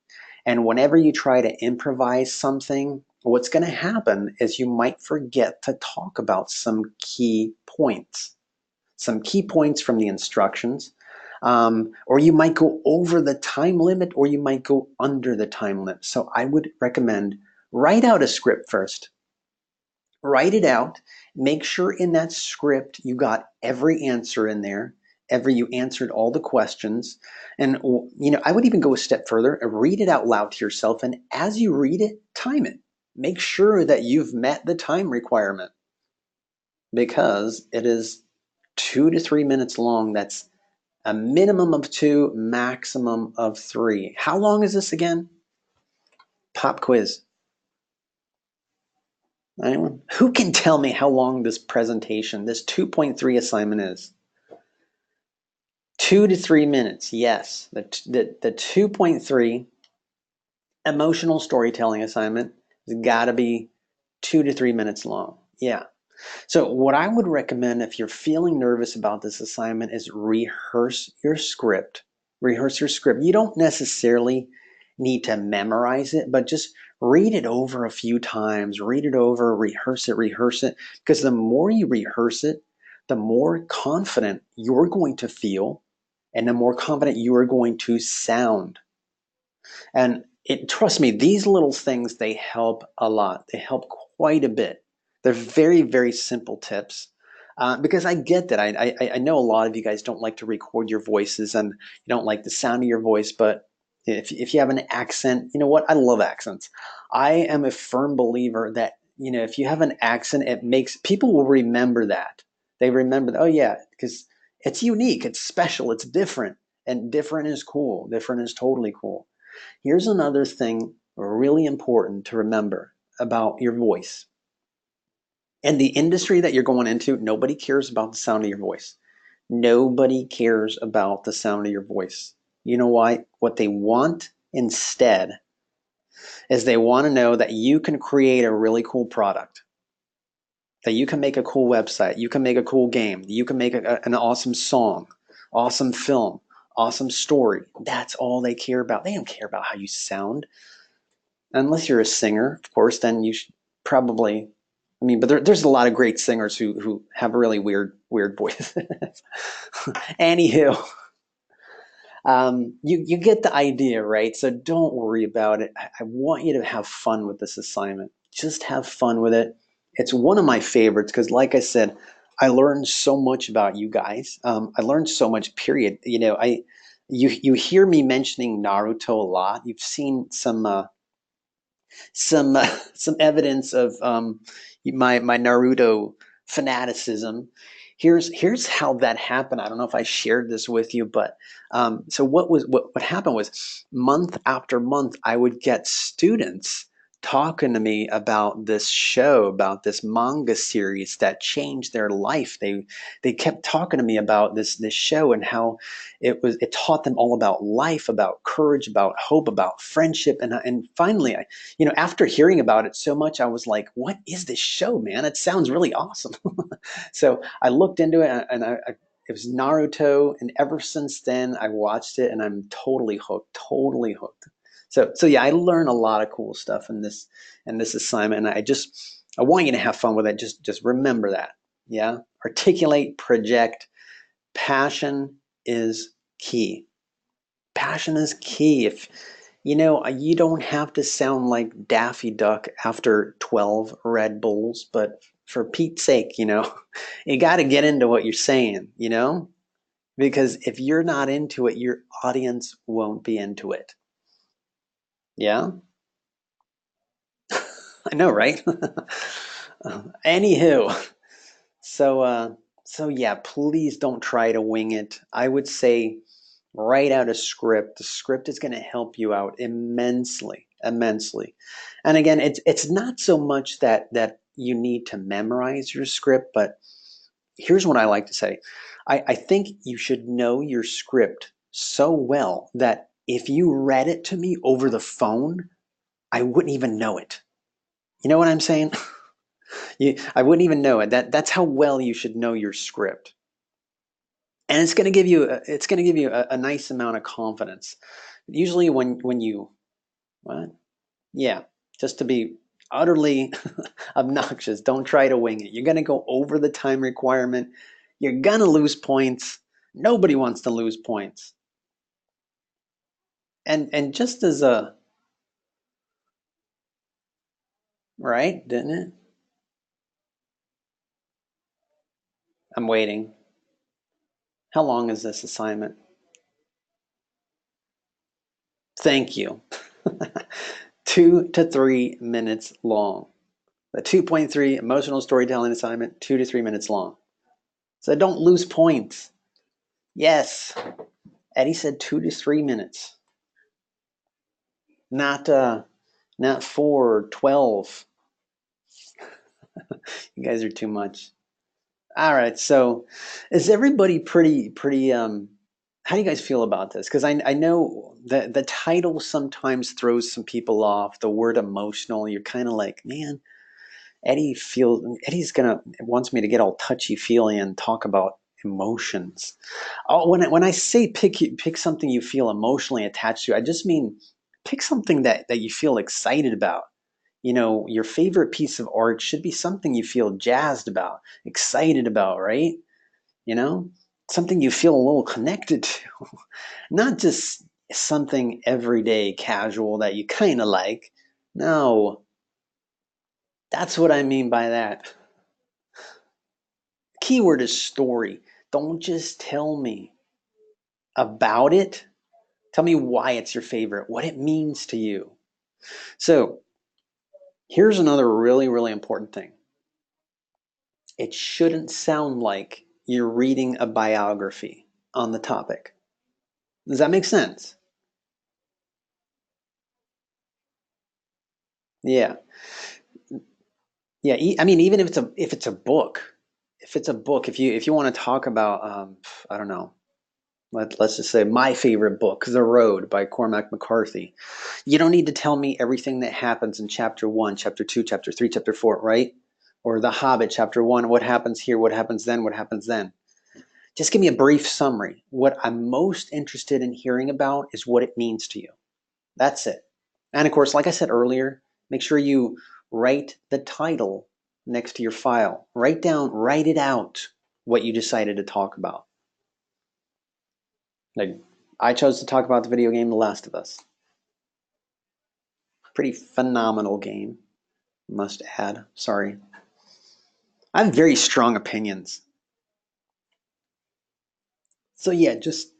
S1: And whenever you try to improvise something, what's going to happen is you might forget to talk about some key points from the instructions, or you might go over the time limit, or you might go under the time limit. So I would recommend write out a script first. Write it out. Make sure in that script you got every answer in there. You answered all the questions. And I would even go a step further and read it out loud to yourself. And as you read it, time it. Make sure that you've met the time requirement, because it is 2 to 3 minutes long. That's a minimum of 2, maximum of 3. How long is this again? Pop quiz. Anyone? Who can tell me how long this presentation, this 2.3 assignment is? 2 to 3 minutes. Yes. The 2.3 emotional storytelling assignment has got to be 2 to 3 minutes long. Yeah. So what I would recommend if you're feeling nervous about this assignment is rehearse your script. Rehearse your script. You don't necessarily need to memorize it, but just read it over a few times. Read it over, rehearse it. Because the more you rehearse it, the more confident you're going to feel and the more confident you are going to sound. And trust me, these little things, they help a lot. They help quite a bit. They're very, very simple tips. Because I get that. I know a lot of you guys don't like to record your voices and you don't like the sound of your voice, but if you have an accent, you know what? I love accents. I am a firm believer that, if you have an accent, it makes people will remember that. They remember that, oh yeah, because it's unique, it's special, it's different. And different is cool. Different is totally cool. Here's another thing really important to remember about your voice. In the industry that you're going into, nobody cares about the sound of your voice. Nobody cares about the sound of your voice. You know why? What they want instead is they want to know that you can create a really cool product, that you can make a cool website, you can make a cool game, you can make an awesome song, awesome film, awesome story. That's all they care about. They don't care about how you sound. Unless you're a singer, of course, then you should probably. I mean, but there's a lot of great singers who have a really weird voice. Anywho, you get the idea, right? So don't worry about it. I want you to have fun with this assignment. Just have fun with it. It's one of my favorites because, like I said, I learned so much about you guys. I learned so much. Period. You hear me mentioning Naruto a lot. You've seen some evidence of my Naruto fanaticism. Here's how that happened. I don't know if I shared this with you, but so what happened was month after month I would get students talking to me about this show, about this manga series that changed their life. They kept talking to me about this show and how it taught them all about life, about courage, about hope, about friendship, and finally after hearing about it so much, I was like, what is this show, man? It sounds really awesome. So I looked into it and it was Naruto. And ever since then, I watched it and I'm totally hooked, totally hooked. So yeah, I learned a lot of cool stuff in this assignment. And I want you to have fun with it. Just remember that. Yeah. Articulate, project. Passion is key. Passion is key. If you don't have to sound like Daffy Duck after 12 Red Bulls, but for Pete's sake, you got to get into what you're saying. Because if you're not into it, your audience won't be into it. Yeah? I know, right? Anywho, so yeah, please don't try to wing it. I would say write out a script. The script is going to help you out immensely, immensely. And again, it's not so much that you need to memorize your script, but here's what I like to say. I think you should know your script so well that if you read it to me over the phone, I wouldn't even know it. You know what I'm saying? I wouldn't even know it. That's how well you should know your script. And it's going to give you a nice amount of confidence. Usually when you what? Yeah, just to be utterly obnoxious, don't try to wing it. You're going to go over the time requirement. You're going to lose points. Nobody wants to lose points. And just as a right, didn't it? I'm waiting. How long is this assignment? Thank you. 2 to 3 minutes long. The 2.3 emotional storytelling assignment, 2 to 3 minutes long. So don't lose points. Yes, Eddie said 2 to 3 minutes, not 4 or 12. You guys are too much. All right, so is everybody pretty how do you guys feel about this? Because I know the title sometimes throws some people off. The word emotional, you're kind of like, man, Eddie's gonna wants me to get all touchy feely and talk about emotions. Oh, when I say pick something you feel emotionally attached to, I just mean pick something that you feel excited about. You know, your favorite piece of art should be something you feel jazzed about, excited about, right? You know, something you feel a little connected to, not just something everyday casual that you kind of like. No, that's what I mean by that. Keyword is story. Don't just tell me about it. Tell me why it's your favorite, what it means to you. So, here's another really important thing. It shouldn't sound like you're reading a biography on the topic. Does that make sense? Yeah. Yeah, I mean, even if it's a book, if you want to talk about, I don't know, let's just say my favorite book, The Road by Cormac McCarthy. You don't need to tell me everything that happens in chapter one, chapter two, chapter three, chapter four, right? Or The Hobbit, chapter one, what happens here, what happens then, what happens then. Just give me a brief summary. What I'm most interested in hearing about is what it means to you. That's it. And of course, like I said earlier, make sure you write the title next to your file. Write it out what you decided to talk about. Like, I chose to talk about the video game The Last of Us. Pretty phenomenal game, must add. Sorry. I have very strong opinions. So yeah, just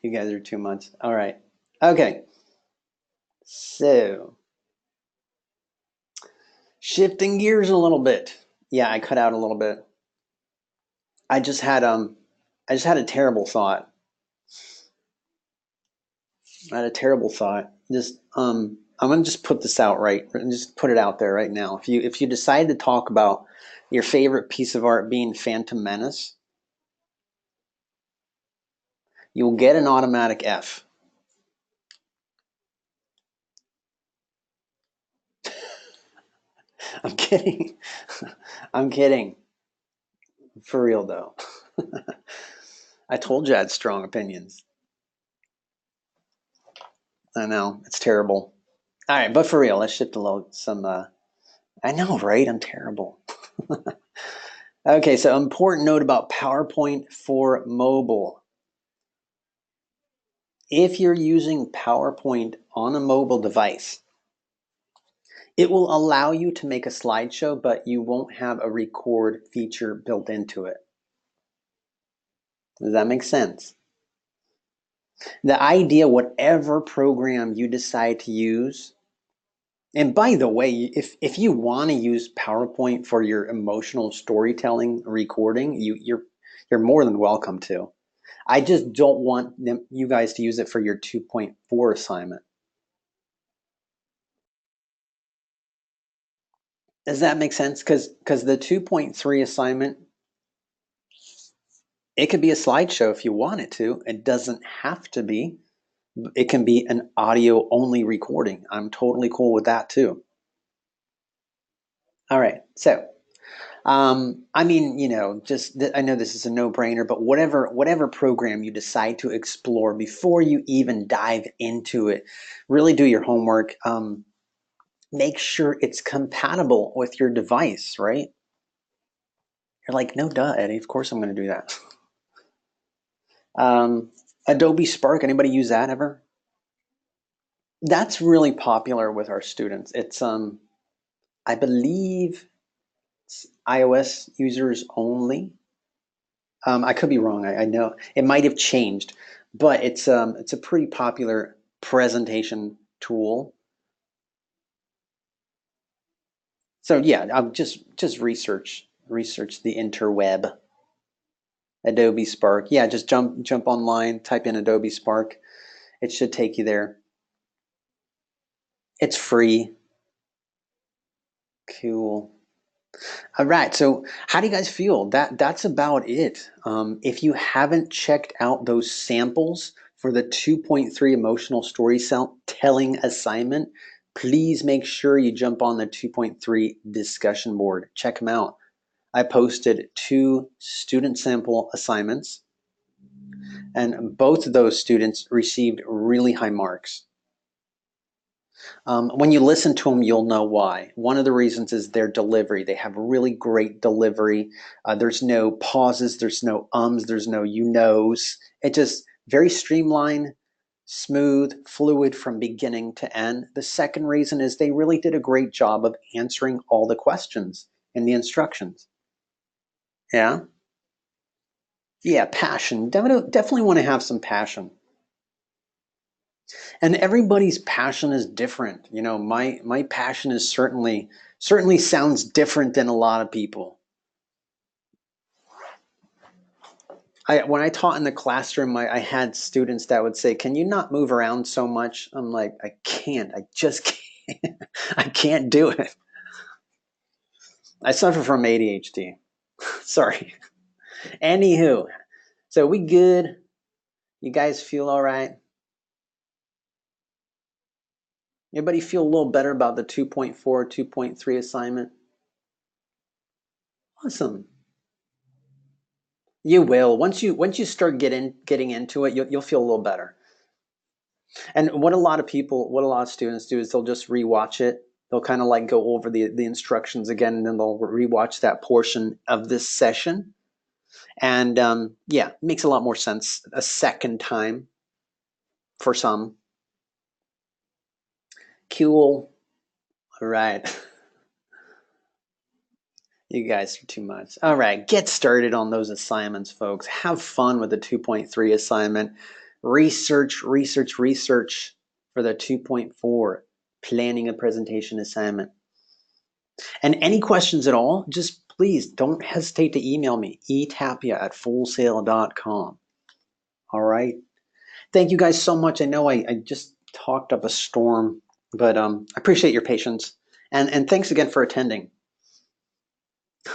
S1: you guys are too much. All right. Okay. So, shifting gears a little bit. Yeah, I cut out a little bit. I just had I just had a terrible thought. I had a terrible thought. Just I'm gonna just put this out right, just put it out there right now. If you decide to talk about your favorite piece of art being Phantom Menace, you'll get an automatic F. I'm kidding. I'm kidding. For real though. I told you I had strong opinions. I know it's terrible. All right, but for real, let's shift a little. Some. I know, right? I'm terrible. Okay, so important note about PowerPoint for mobile. If you're using PowerPoint on a mobile device, it will allow you to make a slideshow, but you won't have a record feature built into it. Does that make sense? The idea, whatever program you decide to use, and by the way, if you want to use PowerPoint for your emotional storytelling recording, you're more than welcome to. I just don't want you guys to use it for your 2.4 assignment. Does that make sense? Because the 2.3 assignment, it could be a slideshow if you want it to. It doesn't have to be. It can be an audio only recording. I'm totally cool with that too. All right. So, I mean, you know, I know this is a no-brainer, but whatever program you decide to explore before you even dive into it, really do your homework. Make sure it's compatible with your device, right? You're like, no, duh, Eddie. Of course I'm going to do that. Um, Adobe Spark. Anybody use that ever? That's really popular with our students. It's I believe it's iOS users only. I could be wrong. I know it might have changed, but it's a pretty popular presentation tool. So yeah, I'll just research the interweb, Adobe Spark. Yeah, just jump online, type in Adobe Spark. It should take you there. It's free. Cool. All right. So how do you guys feel? That's about it. If you haven't checked out those samples for the 2.3 emotional storytelling assignment, please make sure you jump on the 2.3 discussion board. Check them out. I posted 2 student sample assignments, and both of those students received really high marks. When you listen to them, you'll know why. One of the reasons is their delivery. They have really great delivery. There's no pauses, there's no ums, there's no you knows. It just very streamlined, smooth, fluid from beginning to end. The second reason is they really did a great job of answering all the questions in the instructions. Yeah? Yeah, passion. Definitely want to have some passion. And everybody's passion is different. You know, my passion is certainly sounds different than a lot of people. When I taught in the classroom, I had students that would say, "Can you not move around so much?" I'm like, "I can't. I just can't. I can't do it. I suffer from ADHD." Sorry. Anywho, so we good? You guys feel all right? Anybody feel a little better about the 2.4, 2.3 assignment? Awesome. You will. Once you start getting into it, you'll feel a little better. And what a lot of students do is they'll just rewatch it. They'll kind of like go over the instructions again, and then they'll rewatch that portion of this session. And yeah, it makes a lot more sense a second time for some. Cool. All right. You guys are too much. All right, get started on those assignments, folks. Have fun with the 2.3 assignment. Research, research, research for the 2.4 planning a presentation assignment. And any questions at all, just please don't hesitate to email me, etapia@fullsail.com. All right. Thank you guys so much. I know I just talked up a storm, but I appreciate your patience. And thanks again for attending.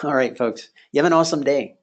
S1: All right, folks. You have an awesome day.